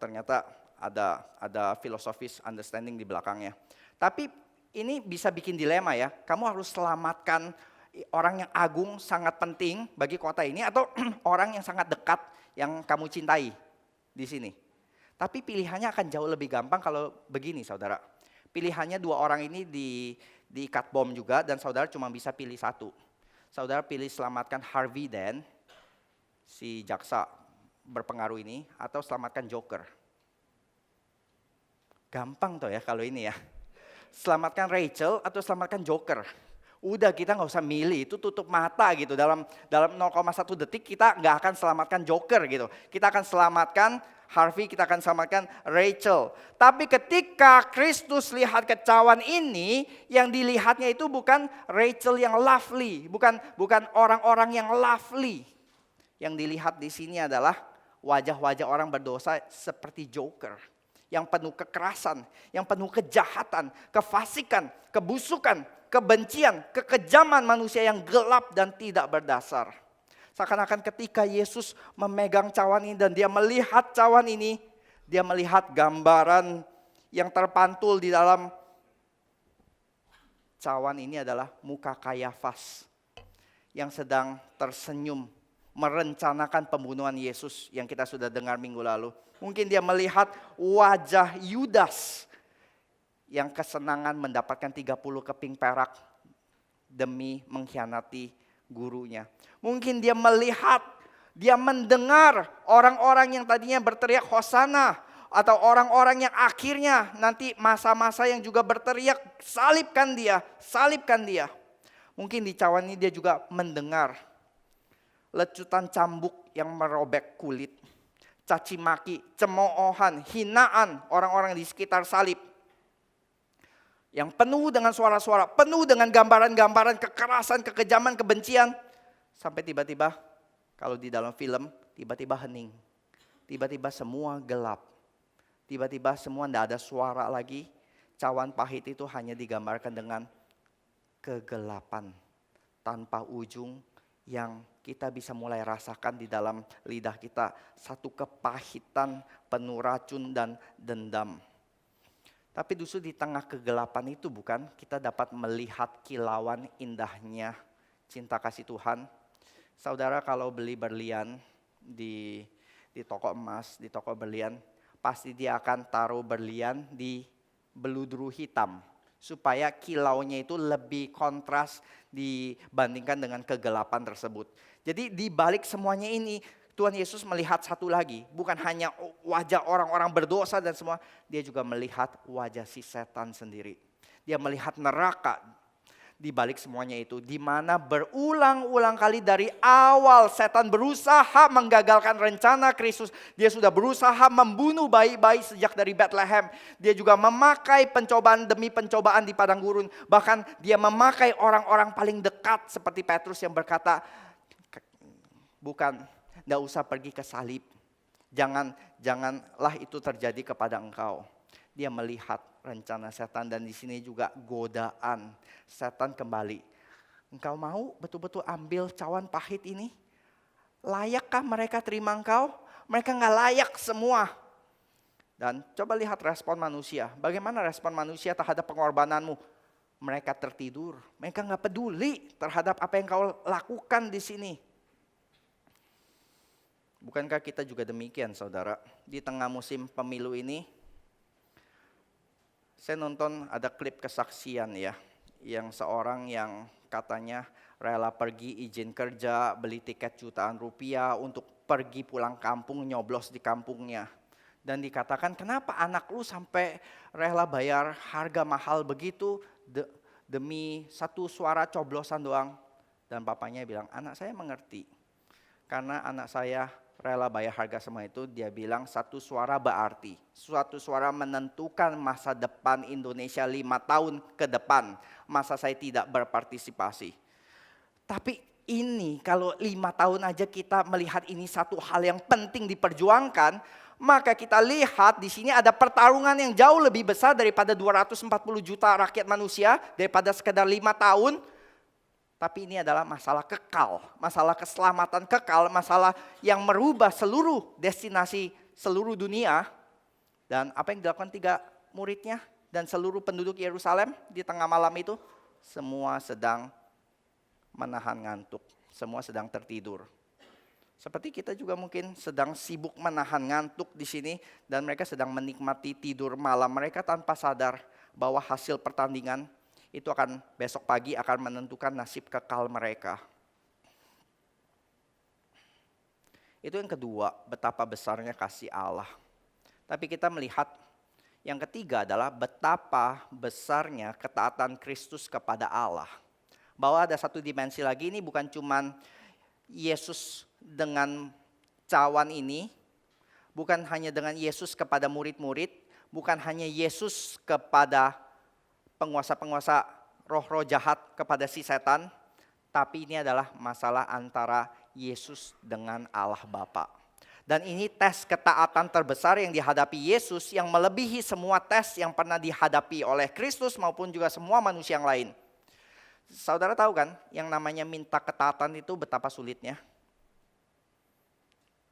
Ternyata ada filosofis understanding di belakangnya. Tapi ini bisa bikin dilema ya. Kamu harus selamatkan orang yang agung, sangat penting bagi kota ini, atau orang yang sangat dekat yang kamu cintai di sini. Tapi pilihannya akan jauh lebih gampang kalau begini, saudara. Pilihannya 2 orang ini diikat bom juga dan saudara cuma bisa pilih 1. Saudara pilih selamatkan Harvey Dent, si jaksa berpengaruh ini, atau selamatkan Joker. Gampang tuh ya kalau ini ya. Selamatkan Rachel atau selamatkan Joker. Udah kita nggak usah milih, itu tutup mata gitu. Dalam 0,1 detik kita nggak akan selamatkan Joker gitu. Kita akan selamatkan Harvey, kita akan selamatkan Rachel. Tapi ketika Kristus lihat kecawan ini, yang dilihatnya itu bukan Rachel yang lovely, bukan orang-orang yang lovely. Yang dilihat di sini adalah wajah-wajah orang berdosa seperti Joker. Yang penuh kekerasan, yang penuh kejahatan, kefasikan, kebusukan. kebencian, kekejaman manusia yang gelap dan tidak berdasar. Seakan-akan ketika Yesus memegang cawan ini dan dia melihat cawan ini, dia melihat gambaran yang terpantul di dalam cawan ini adalah muka Kayafas yang sedang tersenyum merencanakan pembunuhan Yesus yang kita sudah dengar minggu lalu. Mungkin dia melihat wajah Yudas yang kesenangan mendapatkan 30 keping perak demi mengkhianati gurunya. Mungkin dia melihat, dia mendengar orang-orang yang tadinya berteriak Hosana, atau orang-orang yang akhirnya nanti masa-masa yang juga berteriak salibkan dia, salibkan dia. Mungkin di cawan ini dia juga mendengar lecutan cambuk yang merobek kulit, caci maki, cemoohan, hinaan orang-orang di sekitar salib. Yang penuh dengan suara-suara, penuh dengan gambaran-gambaran kekerasan, kekejaman, kebencian. Sampai tiba-tiba, kalau di dalam film, tiba-tiba hening. Tiba-tiba semua gelap. Tiba-tiba semua tidak ada suara lagi. Cawan pahit itu hanya digambarkan dengan kegelapan tanpa ujung yang kita bisa mulai rasakan di dalam lidah kita. Satu kepahitan, penuh racun dan dendam. Tapi justru di tengah kegelapan itu bukan kita dapat melihat kilauan indahnya cinta kasih Tuhan. Saudara kalau beli berlian di toko emas, di toko berlian, pasti dia akan taruh berlian di beludru hitam. Supaya kilaunya itu lebih kontras dibandingkan dengan kegelapan tersebut. Jadi di balik semuanya ini Tuhan Yesus melihat satu lagi. Bukan hanya wajah orang-orang berdosa dan semua. Dia juga melihat wajah si setan sendiri. Dia melihat neraka di balik semuanya itu, di mana berulang-ulang kali dari awal setan berusaha menggagalkan rencana Kristus. Dia sudah berusaha membunuh bayi-bayi sejak dari Bethlehem. Dia juga memakai pencobaan demi pencobaan di padang gurun. Bahkan dia memakai orang-orang paling dekat seperti Petrus yang berkata, bukan, tidak usah pergi ke salib. Janganlah itu terjadi kepada engkau. Dia melihat rencana setan dan di sini juga godaan setan kembali. Engkau mau betul-betul ambil cawan pahit ini? Layakkah mereka terima engkau? Mereka nggak layak semua. Dan coba lihat respon manusia. Bagaimana respon manusia terhadap pengorbananmu? Mereka tertidur. Mereka nggak peduli terhadap apa yang kau lakukan di sini. Bukankah kita juga demikian, saudara? Di tengah musim pemilu ini, saya nonton ada klip kesaksian ya, yang seorang yang katanya rela pergi izin kerja, beli tiket jutaan rupiah untuk pergi pulang kampung, nyoblos di kampungnya. Dan dikatakan, kenapa anak lu sampai rela bayar harga mahal begitu demi satu suara coblosan doang? Dan papanya bilang, anak saya mengerti. Karena anak saya rela bayar harga semua itu, dia bilang satu suara berarti. Suatu suara menentukan masa depan Indonesia 5 tahun ke depan. Masa saya tidak berpartisipasi. Tapi ini kalau 5 tahun aja kita melihat ini satu hal yang penting diperjuangkan, maka kita lihat di sini ada pertarungan yang jauh lebih besar daripada 240 juta rakyat manusia, daripada sekedar 5 tahun. Tapi ini adalah masalah kekal, masalah keselamatan kekal, masalah yang merubah seluruh destinasi seluruh dunia. Dan apa yang dilakukan 3 muridnya dan seluruh penduduk Yerusalem di tengah malam itu? Semua sedang menahan ngantuk, semua sedang tertidur. Seperti kita juga mungkin sedang sibuk menahan ngantuk di sini dan mereka sedang menikmati tidur malam mereka tanpa sadar bahwa hasil pertandingan itu akan besok pagi akan menentukan nasib kekal mereka. Itu yang kedua, betapa besarnya kasih Allah. Tapi kita melihat yang ketiga adalah betapa besarnya ketaatan Kristus kepada Allah. Bahwa ada satu dimensi lagi, ini bukan cuman Yesus dengan cawan ini, bukan hanya dengan Yesus kepada murid-murid, bukan hanya Yesus kepada penguasa-penguasa roh-roh jahat kepada si setan, tapi ini adalah masalah antara Yesus dengan Allah Bapa. Dan ini tes ketaatan terbesar yang dihadapi Yesus yang melebihi semua tes yang pernah dihadapi oleh Kristus maupun juga semua manusia yang lain. Saudara tahu kan, yang namanya minta ketaatan itu betapa sulitnya?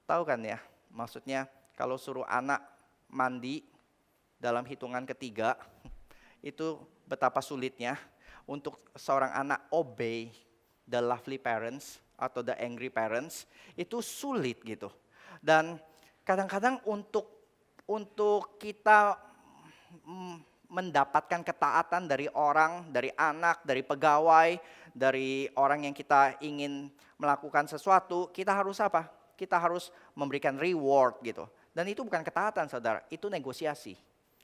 Tahu kan ya, maksudnya kalau suruh anak mandi dalam hitungan ketiga, itu betapa sulitnya untuk seorang anak obey the lovely parents atau the angry parents, itu sulit gitu. Dan kadang-kadang untuk kita mendapatkan ketaatan dari orang, dari anak, dari pegawai, dari orang yang kita ingin melakukan sesuatu, kita harus apa? Kita harus memberikan reward gitu. Dan itu bukan ketaatan, saudara, itu negosiasi.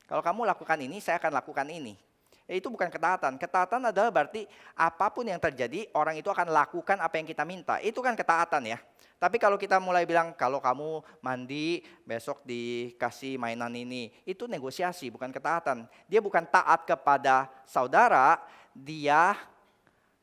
Kalau kamu lakukan ini, saya akan lakukan ini. Itu bukan ketaatan. Ketaatan adalah berarti apapun yang terjadi, orang itu akan lakukan apa yang kita minta. Itu kan ketaatan ya. Tapi kalau kita mulai bilang, kalau kamu mandi, besok dikasih mainan ini. Itu negosiasi, bukan ketaatan. Dia bukan taat kepada saudara, dia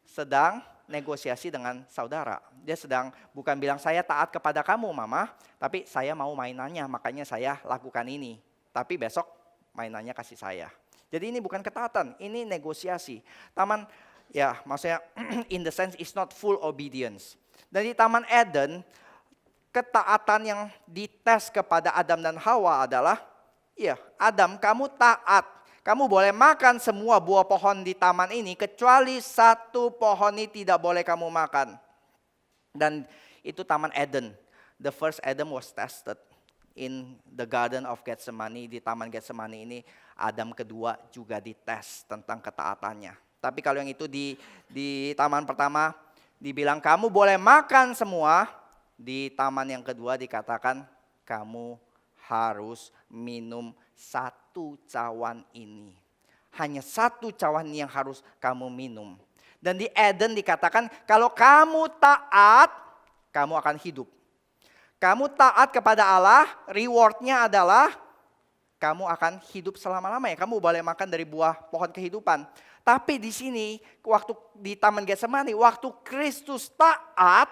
sedang negosiasi dengan saudara. Dia sedang bukan bilang, saya taat kepada kamu mama, tapi saya mau mainannya, makanya saya lakukan ini. Tapi besok mainannya kasih saya. Jadi ini bukan ketaatan, ini negosiasi. Taman, ya maksudnya in the sense is not full obedience. Dan di Taman Eden, ketaatan yang dites kepada Adam dan Hawa adalah, ya Adam kamu taat. Kamu boleh makan semua buah pohon di taman ini, kecuali satu pohon ini tidak boleh kamu makan. Dan itu Taman Eden. The first Adam was tested in the Garden of Gethsemane. Di Taman Gethsemane ini, Adam kedua juga dites tentang ketaatannya. Tapi kalau yang itu di taman pertama, dibilang kamu boleh makan semua. Di taman yang kedua dikatakan kamu harus minum satu cawan ini. Hanya satu cawan yang harus kamu minum. Dan di Eden dikatakan kalau kamu taat, kamu akan hidup. Kamu taat kepada Allah, rewardnya adalah kamu akan hidup selama-lamanya. Kamu boleh makan dari buah pohon kehidupan. Tapi di sini, waktu di Taman Getsemani, waktu Kristus taat,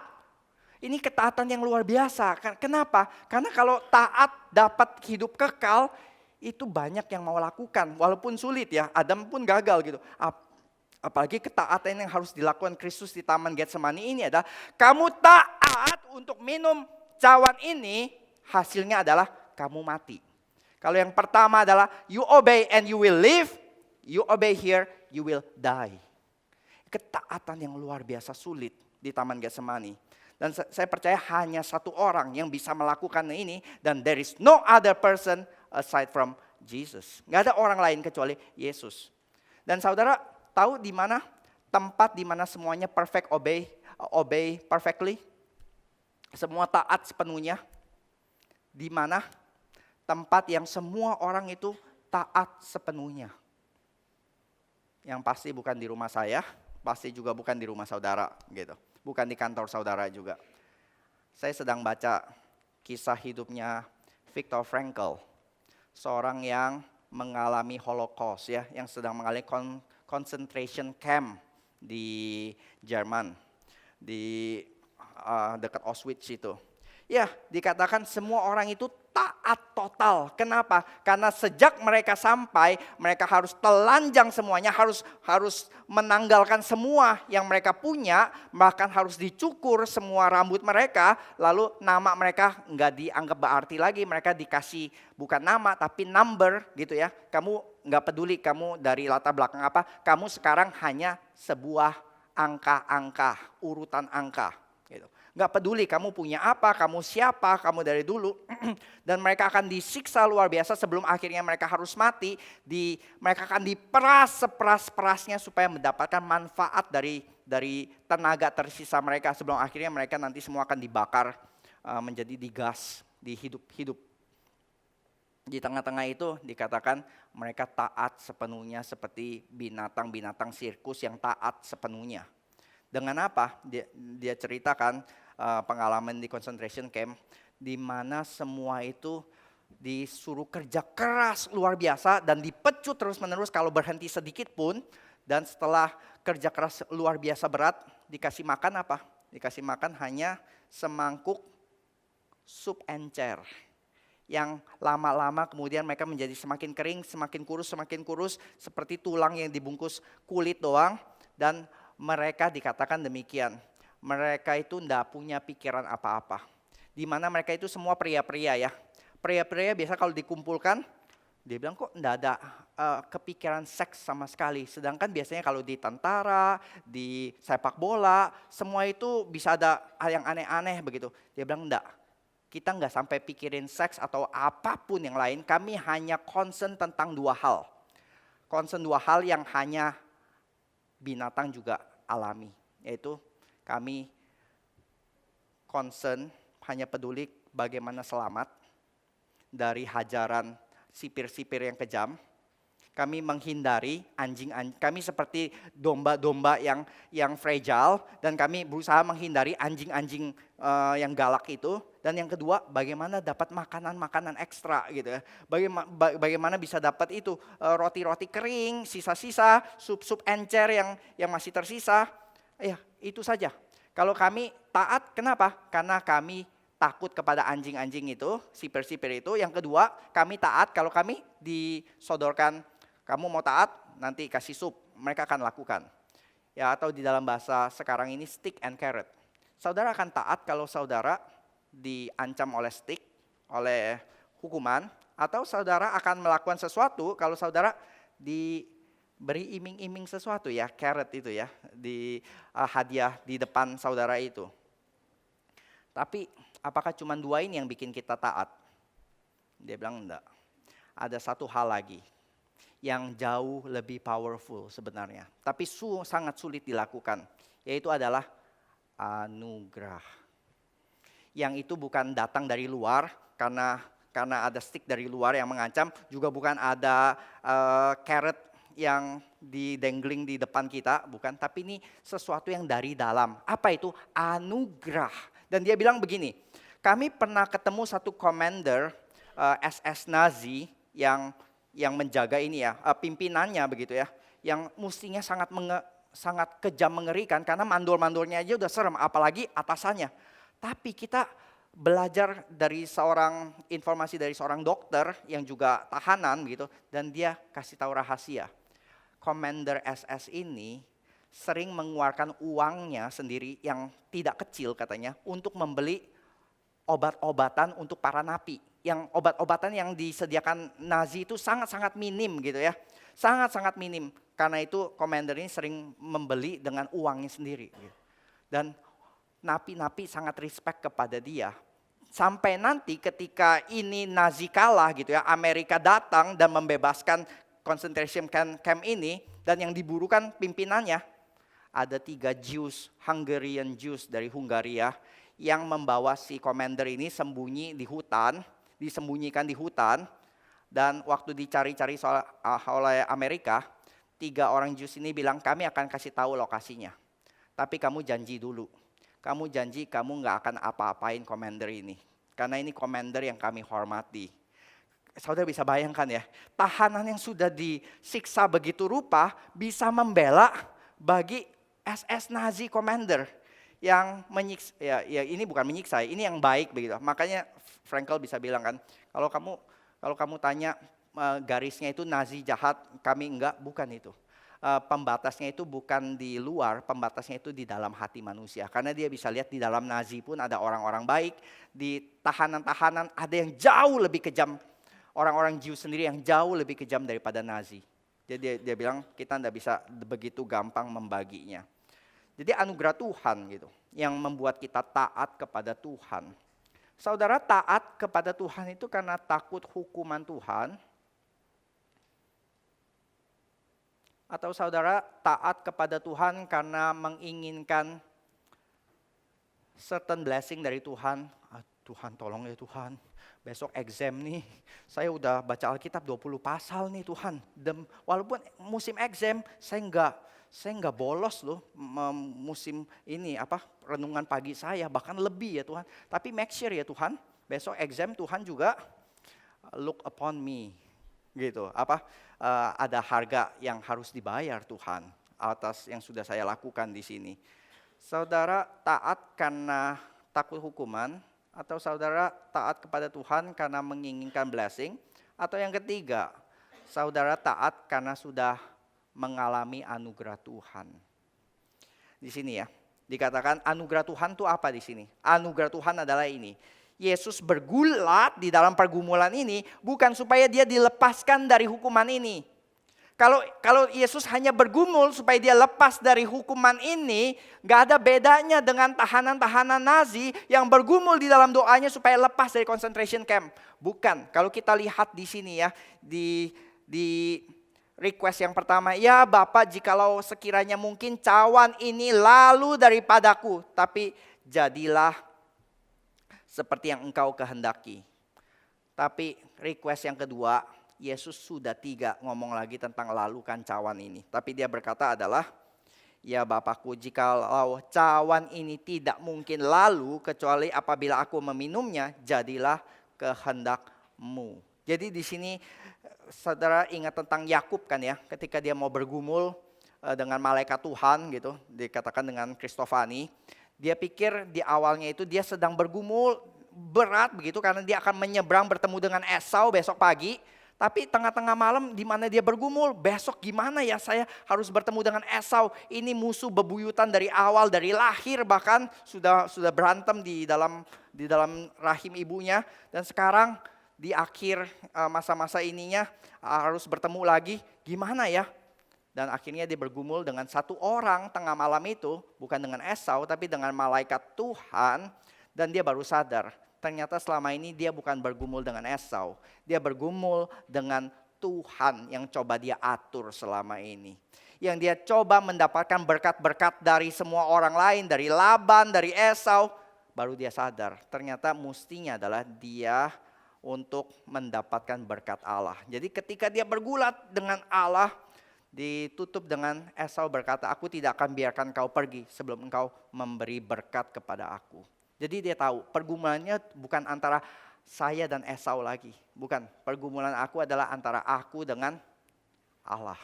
ini ketaatan yang luar biasa. Kenapa? Karena kalau taat dapat hidup kekal, itu banyak yang mau lakukan. Walaupun sulit ya, Adam pun gagal gitu. Apalagi ketaatan yang harus dilakukan Kristus di Taman Getsemani ini adalah, kamu taat untuk minum cawan ini, hasilnya adalah kamu mati. Kalau yang pertama adalah, you obey and you will live. You obey here, you will die. Ketaatan yang luar biasa sulit di Taman Getsemani. Dan saya percaya hanya satu orang yang bisa melakukan ini. Dan there is no other person aside from Jesus. Gak ada orang lain kecuali Yesus. Dan saudara tahu di mana tempat di mana semuanya perfect obey perfectly? Semua taat sepenuhnya. Di mana tempat yang semua orang itu taat sepenuhnya. Yang pasti bukan di rumah saya, pasti juga bukan di rumah saudara gitu. Bukan di kantor saudara juga. Saya sedang baca kisah hidupnya Viktor Frankl. Seorang yang mengalami Holocaust ya, yang sedang mengalami concentration camp di Jerman. Di dekat Auschwitz itu. Ya, dikatakan semua orang itu taat total. Kenapa? Karena sejak mereka sampai, mereka harus telanjang semuanya, harus menanggalkan semua yang mereka punya, bahkan harus dicukur semua rambut mereka, lalu nama mereka nggak dianggap berarti lagi, mereka dikasih bukan nama tapi number gitu ya. Kamu nggak peduli kamu dari latar belakang apa, kamu sekarang hanya sebuah angka-angka, urutan angka gitu. Gak peduli kamu punya apa, kamu siapa, kamu dari dulu. Dan mereka akan disiksa luar biasa sebelum akhirnya mereka harus mati. Mereka akan diperas seperas-perasnya supaya mendapatkan manfaat dari tenaga tersisa mereka. Sebelum akhirnya mereka nanti semua akan dibakar menjadi digas, dihidup-hidup. Di tengah-tengah itu dikatakan mereka taat sepenuhnya seperti binatang-binatang sirkus yang taat sepenuhnya. Dengan apa? Dia ceritakan pengalaman di concentration camp di mana semua itu disuruh kerja keras luar biasa dan dipecut terus-menerus kalau berhenti sedikit pun. Dan setelah kerja keras luar biasa berat, dikasih makan apa? Dikasih makan hanya semangkuk sup encer. Yang lama-lama kemudian mereka menjadi semakin kering, semakin kurus, seperti tulang yang dibungkus kulit doang. Dan mereka dikatakan demikian. Mereka itu tidak punya pikiran apa-apa. Di mana mereka itu semua pria-pria ya. Pria-pria biasa kalau dikumpulkan, dia bilang kok tidak ada kepikiran seks sama sekali. Sedangkan biasanya kalau di tentara, di sepak bola, semua itu bisa ada hal yang aneh-aneh begitu. Dia bilang enggak. Kita nggak sampai pikirin seks atau apapun yang lain. Kami hanya concern tentang dua hal. Concern dua hal yang hanya binatang juga alami. Yaitu kami concern hanya peduli bagaimana selamat dari hajaran sipir-sipir yang kejam. Kami menghindari kami seperti domba-domba yang fragile, dan kami berusaha menghindari anjing-anjing yang galak itu. Dan yang kedua, bagaimana dapat makanan-makanan ekstra gitu ya. Bagaimana bisa dapat itu roti-roti kering, sisa-sisa, sup-sup encer yang masih tersisa. Ya, itu saja. Kalau kami taat, kenapa? Karena kami takut kepada anjing-anjing itu, sipir-sipir itu. Yang kedua, kami taat kalau kami disodorkan, kamu mau taat, nanti kasih sup, mereka akan lakukan. Ya, atau di dalam bahasa sekarang ini stick and carrot. Saudara akan taat kalau saudara diancam oleh stick, oleh hukuman, atau saudara akan melakukan sesuatu kalau saudara diberi iming-iming sesuatu ya, carrot itu ya, di hadiah di depan saudara itu. Tapi apakah cuma dua ini yang bikin kita taat? Dia bilang enggak. Ada satu hal lagi yang jauh lebih powerful sebenarnya. Tapi sangat sulit dilakukan. Yaitu adalah anugerah. Yang itu bukan datang dari luar karena ada stick dari luar yang mengancam. Juga bukan ada carrot yang didengling di depan kita. Bukan, tapi ini sesuatu yang dari dalam. Apa itu? Anugerah. Dan dia bilang begini, kami pernah ketemu satu commander SS Nazi yang menjaga ini ya, pimpinannya begitu ya, yang mestinya sangat kejam mengerikan karena mandor-mandornya aja udah serem, apalagi atasannya. Tapi kita belajar dari informasi dari seorang dokter yang juga tahanan gitu, dan dia kasih tahu rahasia. Commander SS ini sering mengeluarkan uangnya sendiri yang tidak kecil katanya untuk membeli obat-obatan untuk para napi. Yang obat-obatan yang disediakan Nazi itu sangat-sangat minim gitu ya. Sangat-sangat minim. Karena itu commander ini sering membeli dengan uangnya sendiri. Dan napi-napi sangat respect kepada dia. Sampai nanti ketika ini Nazi kalah gitu ya, Amerika datang dan membebaskan concentration camp ini, dan yang diburukan pimpinannya, ada 3 Jews, Hungarian Jews dari Hungaria, yang membawa si commander ini disembunyikan di hutan, dan waktu dicari-cari oleh Amerika, 3 orang Jews ini bilang, kami akan kasih tahu lokasinya. Tapi kamu janji dulu, kamu janji kamu nggak akan apa-apain commander ini. Karena ini commander yang kami hormati. Saudara bisa bayangkan ya, tahanan yang sudah disiksa begitu rupa bisa membela bagi SS Nazi commander yang menyiksa, ya ini bukan menyiksa, ini yang baik begitu. Makanya Frankl bisa bilang kan, kalau kamu tanya garisnya itu Nazi jahat, kami enggak, bukan itu. Pembatasnya itu bukan di luar, pembatasnya itu di dalam hati manusia. Karena dia bisa lihat di dalam Nazi pun ada orang-orang baik, di tahanan-tahanan ada yang jauh lebih kejam. Orang-orang Jew sendiri yang jauh lebih kejam daripada Nazi. Jadi dia bilang kita tidak bisa begitu gampang membaginya. Jadi anugerah Tuhan gitu yang membuat kita taat kepada Tuhan. Saudara taat kepada Tuhan itu karena takut hukuman Tuhan? Atau saudara taat kepada Tuhan karena menginginkan certain blessing dari Tuhan? Tuhan tolong ya Tuhan, besok exam nih, saya udah baca Alkitab 20 pasal nih Tuhan. Walaupun musim exam, saya nggak bolos loh musim ini renungan pagi saya, bahkan lebih ya Tuhan. Tapi make sure ya Tuhan, besok exam Tuhan juga look upon me, gitu. Ada harga yang harus dibayar Tuhan atas yang sudah saya lakukan di sini. Saudara taat karena takut hukuman, atau saudara taat kepada Tuhan karena menginginkan blessing, atau yang ketiga, saudara taat karena sudah mengalami anugerah Tuhan. Di sini ya, dikatakan anugerah Tuhan itu apa di sini? Anugerah Tuhan adalah ini. Yesus bergulat di dalam pergumulan ini bukan supaya dia dilepaskan dari hukuman ini. Kalau Yesus hanya bergumul supaya dia lepas dari hukuman ini, gak ada bedanya dengan tahanan-tahanan Nazi yang bergumul di dalam doanya supaya lepas dari concentration camp. Bukan, kalau kita lihat di sini ya, di request yang pertama, ya Bapak jikalau sekiranya mungkin cawan ini lalu daripadaku, tapi jadilah seperti yang engkau kehendaki. Tapi request yang kedua, Yesus sudah 3 ngomong lagi tentang lalukan cawan ini. Tapi dia berkata adalah, ya Bapakku jikalau cawan ini tidak mungkin lalu kecuali apabila aku meminumnya, jadilah kehendakmu. Jadi di sini saudara ingat tentang Yakub kan ya, ketika dia mau bergumul dengan malaikat Tuhan gitu, dikatakan dengan Kristofani. Dia pikir di awalnya itu dia sedang bergumul berat begitu karena dia akan menyeberang bertemu dengan Esau besok pagi. Tapi tengah-tengah malam di mana dia bergumul, besok gimana ya saya harus bertemu dengan Esau. Ini musuh bebuyutan dari awal, dari lahir bahkan sudah berantem di dalam rahim ibunya. Dan sekarang di akhir masa-masa ininya harus bertemu lagi, gimana ya? Dan akhirnya dia bergumul dengan satu orang tengah malam itu, bukan dengan Esau tapi dengan malaikat Tuhan. Dan dia baru sadar. Ternyata selama ini dia bukan bergumul dengan Esau. Dia bergumul dengan Tuhan yang coba dia atur selama ini. Yang dia coba mendapatkan berkat-berkat dari semua orang lain. Dari Laban, dari Esau. Baru dia sadar. Ternyata mustinya adalah dia untuk mendapatkan berkat Allah. Jadi ketika dia bergulat dengan Allah, ditutup dengan Esau berkata, aku tidak akan biarkan kau pergi sebelum engkau memberi berkat kepada aku. Jadi dia tahu pergumulannya bukan antara saya dan Esau lagi. Bukan, pergumulan aku adalah antara aku dengan Allah.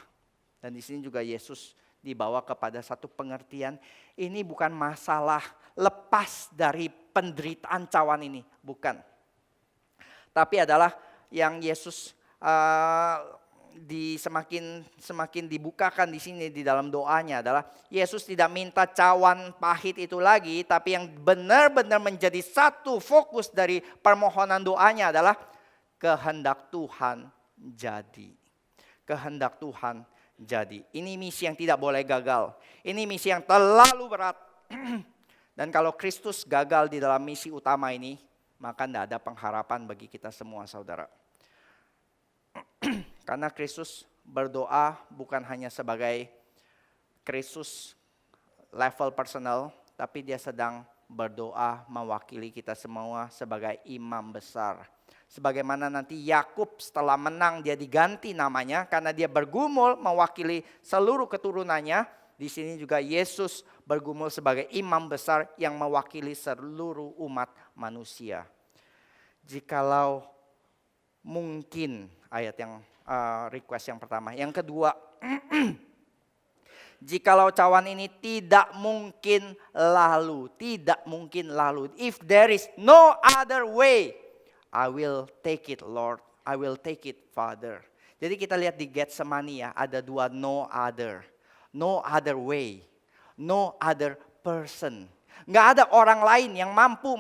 Dan di sini juga Yesus dibawa kepada satu pengertian. Ini bukan masalah lepas dari penderitaan cawan ini. Bukan. Tapi adalah yang Yesus semakin dibukakan di sini di dalam doanya adalah Yesus tidak minta cawan pahit itu lagi, tapi yang benar-benar menjadi satu fokus dari permohonan doanya adalah kehendak Tuhan jadi. Kehendak Tuhan jadi. Ini misi yang tidak boleh gagal. Ini misi yang terlalu berat. Dan kalau Kristus gagal di dalam misi utama ini, maka tidak ada pengharapan bagi kita semua saudara. Karena Kristus berdoa bukan hanya sebagai Kristus level personal, tapi dia sedang berdoa mewakili kita semua sebagai imam besar. Sebagaimana nanti Yakub setelah menang dia diganti namanya karena dia bergumul mewakili seluruh keturunannya. Di sini juga Yesus bergumul sebagai imam besar yang mewakili seluruh umat manusia. Jikalau mungkin ayat yang request yang pertama. Yang kedua, jikalau cawan ini tidak mungkin lalu. If there is no other way, I will take it Lord. I will take it Father. Jadi kita lihat di Getsemani ya, ada 2 no other. No other way. No other person. Nggak ada orang lain yang mampu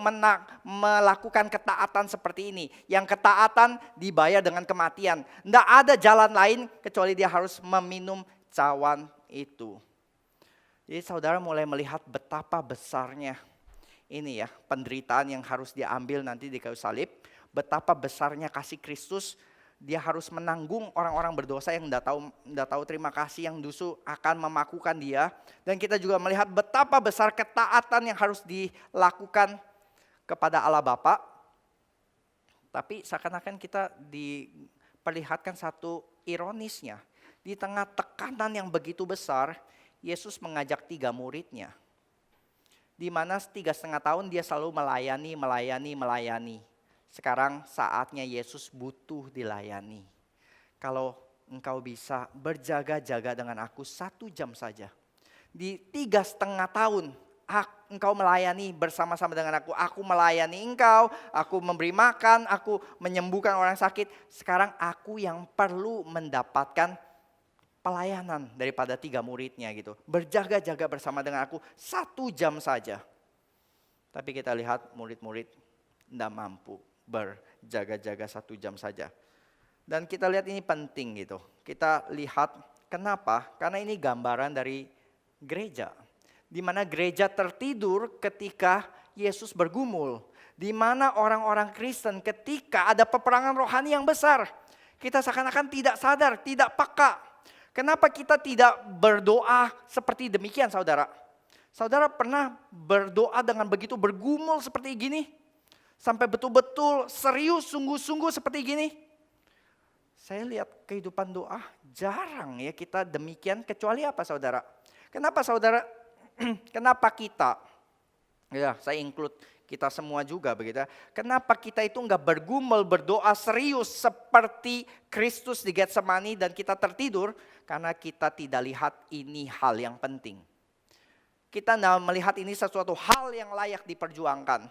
melakukan ketaatan seperti ini. Yang ketaatan dibayar dengan kematian. Nggak ada jalan lain kecuali dia harus meminum cawan itu. Jadi saudara mulai melihat betapa besarnya ini ya penderitaan yang harus diambil nanti di kayu salib. Betapa besarnya kasih Kristus. Dia harus menanggung orang-orang berdosa yang tidak tahu terima kasih, yang justru akan memakukan dia. Dan kita juga melihat betapa besar ketaatan yang harus dilakukan kepada Allah Bapa. Tapi seakan-akan kita diperlihatkan satu ironisnya. Di tengah tekanan yang begitu besar, Yesus mengajak 3 muridnya. Di mana 3,5 tahun dia selalu melayani. Sekarang saatnya Yesus butuh dilayani. Kalau engkau bisa berjaga-jaga dengan aku 1 jam saja. Di 3,5 tahun engkau melayani bersama-sama dengan aku. Aku melayani engkau, aku memberi makan, aku menyembuhkan orang sakit. Sekarang aku yang perlu mendapatkan pelayanan daripada 3 muridnya gitu. Berjaga-jaga bersama dengan aku 1 jam saja. Tapi kita lihat murid-murid tidak mampu berjaga-jaga 1 jam saja. Dan kita lihat ini penting gitu. Kita lihat kenapa? Karena ini gambaran dari gereja. Di mana gereja tertidur ketika Yesus bergumul. Di mana orang-orang Kristen ketika ada peperangan rohani yang besar. Kita seakan-akan tidak sadar, tidak peka. Kenapa kita tidak berdoa seperti demikian, saudara? Saudara pernah berdoa dengan begitu bergumul seperti gini? Sampai betul-betul serius, sungguh-sungguh seperti gini? Saya lihat kehidupan doa jarang ya kita demikian, kecuali apa saudara? Kenapa saudara? Kenapa kita? Ya, saya include kita semua juga begitu. Kenapa kita itu enggak bergumul berdoa serius seperti Kristus di Getsemani dan kita tertidur? Karena kita tidak lihat ini hal yang penting. Kita tidak melihat ini sesuatu hal yang layak diperjuangkan.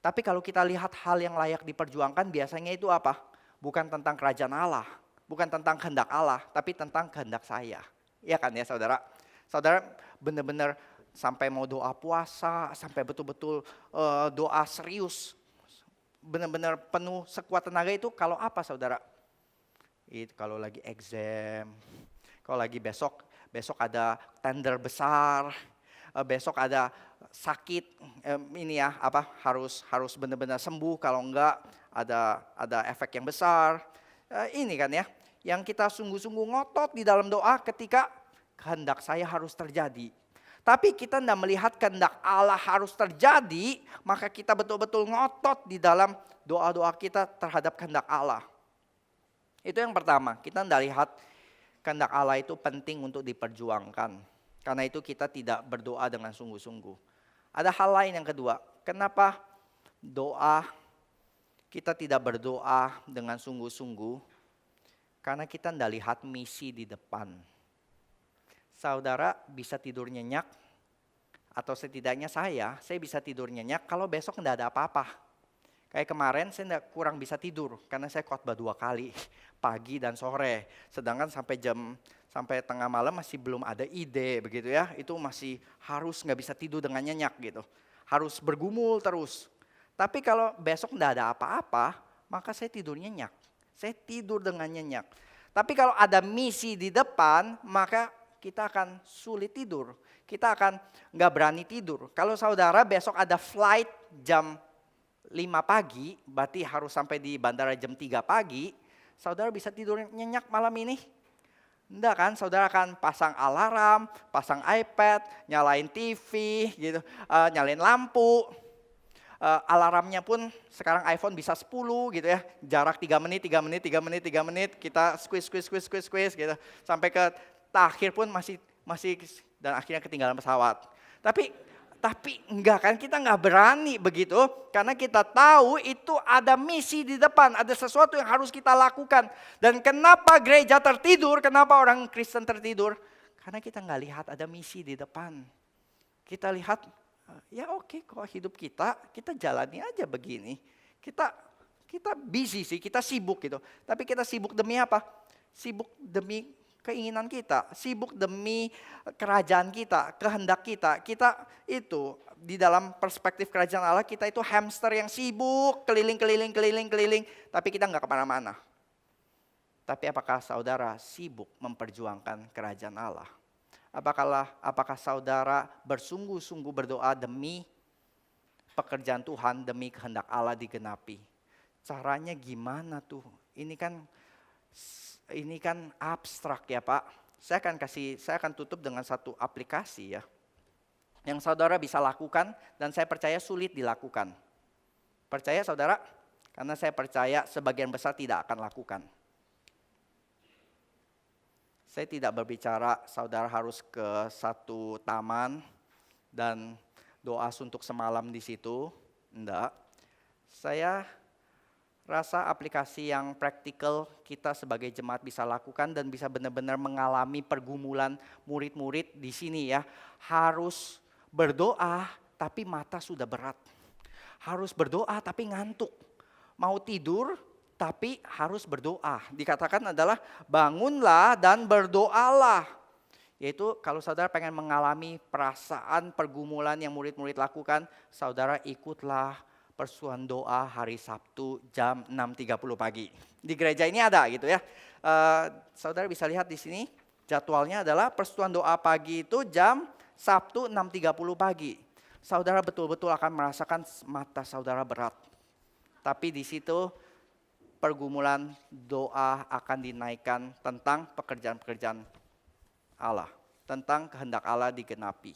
Tapi kalau kita lihat hal yang layak diperjuangkan biasanya itu apa? Bukan tentang kerajaan Allah, bukan tentang kehendak Allah, tapi tentang kehendak saya. Iya kan ya saudara? Saudara benar-benar sampai mau doa puasa, sampai betul-betul doa serius. Benar-benar penuh sekuat tenaga itu kalau apa saudara? Itu kalau lagi exam, kalau lagi besok ada tender besar, besok ada sakit, ini ya harus benar-benar sembuh, kalau enggak ada efek yang besar. Ini kan ya, yang kita sungguh-sungguh ngotot di dalam doa ketika kehendak saya harus terjadi. Tapi kita tidak melihat kehendak Allah harus terjadi, maka kita betul-betul ngotot di dalam doa-doa kita terhadap kehendak Allah. Itu yang pertama, kita tidak lihat kehendak Allah itu penting untuk diperjuangkan. Karena itu kita tidak berdoa dengan sungguh-sungguh. Ada hal lain yang kedua, kenapa kita tidak berdoa dengan sungguh-sungguh? Karena kita tidak lihat misi di depan. Saudara bisa tidur nyenyak, atau setidaknya saya bisa tidur nyenyak kalau besok tidak ada apa-apa. Kayak kemarin saya kurang bisa tidur karena saya khotbah 2 kali, pagi dan sore. Sedangkan sampai tengah malam masih belum ada ide begitu ya. Itu masih harus nggak bisa tidur dengan nyenyak gitu. Harus bergumul terus. Tapi kalau besok tidak ada apa-apa, maka saya tidur nyenyak. Saya tidur dengan nyenyak. Tapi kalau ada misi di depan, maka kita akan sulit tidur. Kita akan nggak berani tidur. Kalau saudara besok ada flight jam 5 pagi, berarti harus sampai di bandara jam 3 pagi, saudara bisa tidur nyenyak malam ini? Enggak kan, saudara akan pasang alarm, pasang iPad, nyalain TV, gitu, nyalain lampu. Alarmnya pun sekarang iPhone bisa 10 gitu ya, jarak 3 menit, kita squeeze gitu. Sampai ke akhir pun masih dan akhirnya ketinggalan pesawat. Tapi enggak kan, kita enggak berani begitu karena kita tahu itu ada misi di depan, ada sesuatu yang harus kita lakukan. Dan kenapa gereja tertidur, kenapa orang Kristen tertidur? Karena kita enggak lihat ada misi di depan. Kita lihat, ya oke, kok hidup kita jalani aja begini. Kita busy sih, kita sibuk gitu. Tapi kita sibuk demi apa? Sibuk demi keinginan kita, sibuk demi kerajaan kita, kehendak kita. Kita itu di dalam perspektif kerajaan Allah, kita itu hamster yang sibuk keliling, tapi kita nggak kemana-mana. Tapi apakah saudara sibuk memperjuangkan kerajaan Allah? Apakah saudara bersungguh-sungguh berdoa demi pekerjaan Tuhan, demi kehendak Allah digenapi? Caranya gimana tuh? Ini kan abstrak ya Pak. Saya akan tutup dengan satu aplikasi ya, yang saudara bisa lakukan dan saya percaya sulit dilakukan. Percaya saudara? Karena saya percaya sebagian besar tidak akan lakukan. Saya tidak berbicara saudara harus ke satu taman dan doa suntuk semalam di situ. Enggak. Saya rasa aplikasi yang praktikal kita sebagai jemaat bisa lakukan dan bisa benar-benar mengalami pergumulan murid-murid di sini ya. Harus berdoa tapi mata sudah berat. Harus berdoa tapi ngantuk. Mau tidur tapi harus berdoa. Dikatakan adalah bangunlah dan berdoalah. Yaitu kalau saudara pengen mengalami perasaan pergumulan yang murid-murid lakukan, saudara ikutlah persuan doa hari Sabtu jam 6.30 pagi. Di gereja ini ada gitu ya. Saudara bisa lihat di sini jadwalnya adalah persetuan doa pagi itu jam Sabtu 6.30 pagi. Saudara betul-betul akan merasakan mata saudara berat. Tapi di situ pergumulan doa akan dinaikkan tentang pekerjaan-pekerjaan Allah. Tentang kehendak Allah digenapi.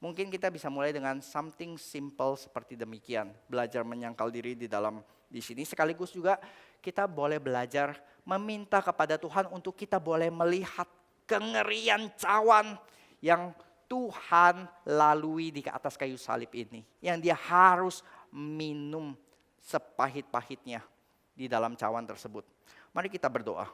Mungkin kita bisa mulai dengan something simple seperti demikian. Belajar menyangkal diri di sini. Sekaligus juga kita boleh belajar meminta kepada Tuhan untuk kita boleh melihat kengerian cawan yang Tuhan lalui di atas kayu salib ini. Yang dia harus minum sepahit-pahitnya di dalam cawan tersebut. Mari kita berdoa.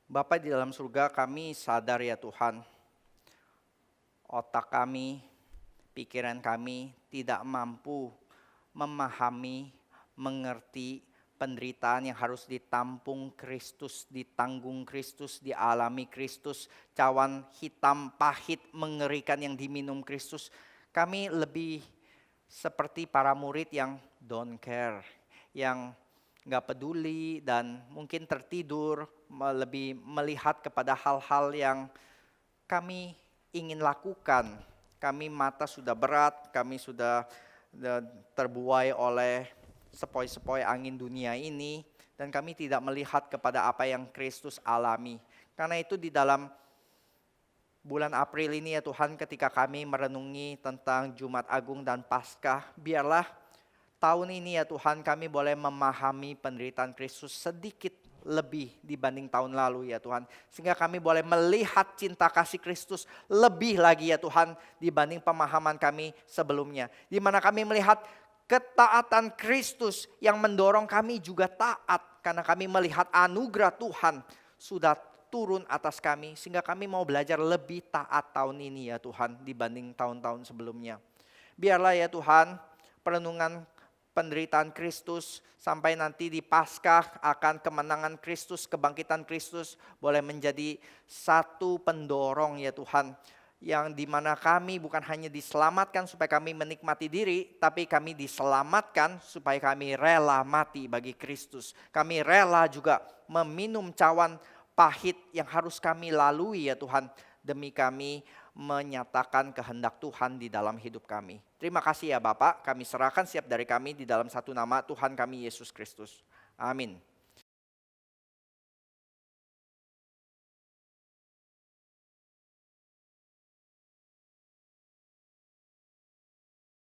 Bapa di dalam surga, kami sadar ya Tuhan, otak kami, pikiran kami tidak mampu memahami, mengerti penderitaan yang harus ditampung Kristus, ditanggung Kristus, dialami Kristus, cawan hitam pahit mengerikan yang diminum Kristus. Kami lebih seperti para murid yang don't care, yang nggak peduli dan mungkin tertidur, lebih melihat kepada hal-hal yang kami ingin lakukan. Kami mata sudah berat, kami sudah terbuai oleh sepoi-sepoi angin dunia ini, dan kami tidak melihat kepada apa yang Kristus alami. Karena itu di dalam bulan April ini ya Tuhan, ketika kami merenungi tentang Jumat Agung dan Paskah, biarlah tahun ini ya Tuhan kami boleh memahami penderitaan Kristus sedikit lebih dibanding tahun lalu ya Tuhan. Sehingga kami boleh melihat cinta kasih Kristus lebih lagi ya Tuhan dibanding pemahaman kami sebelumnya. Di mana kami melihat ketaatan Kristus yang mendorong kami juga taat. Karena kami melihat anugerah Tuhan sudah turun atas kami. Sehingga kami mau belajar lebih taat tahun ini ya Tuhan dibanding tahun-tahun sebelumnya. Biarlah ya Tuhan perenungan penderitaan Kristus sampai nanti di Paskah akan kemenangan Kristus, kebangkitan Kristus boleh menjadi satu pendorong ya Tuhan. Yang dimana kami bukan hanya diselamatkan supaya kami menikmati diri, tapi kami diselamatkan supaya kami rela mati bagi Kristus. Kami rela juga meminum cawan pahit yang harus kami lalui ya Tuhan. Demi kami menyatakan kehendak Tuhan di dalam hidup kami. Terima kasih ya Bapak, kami serahkan setiap dari kami di dalam satu nama Tuhan kami Yesus Kristus. Amin.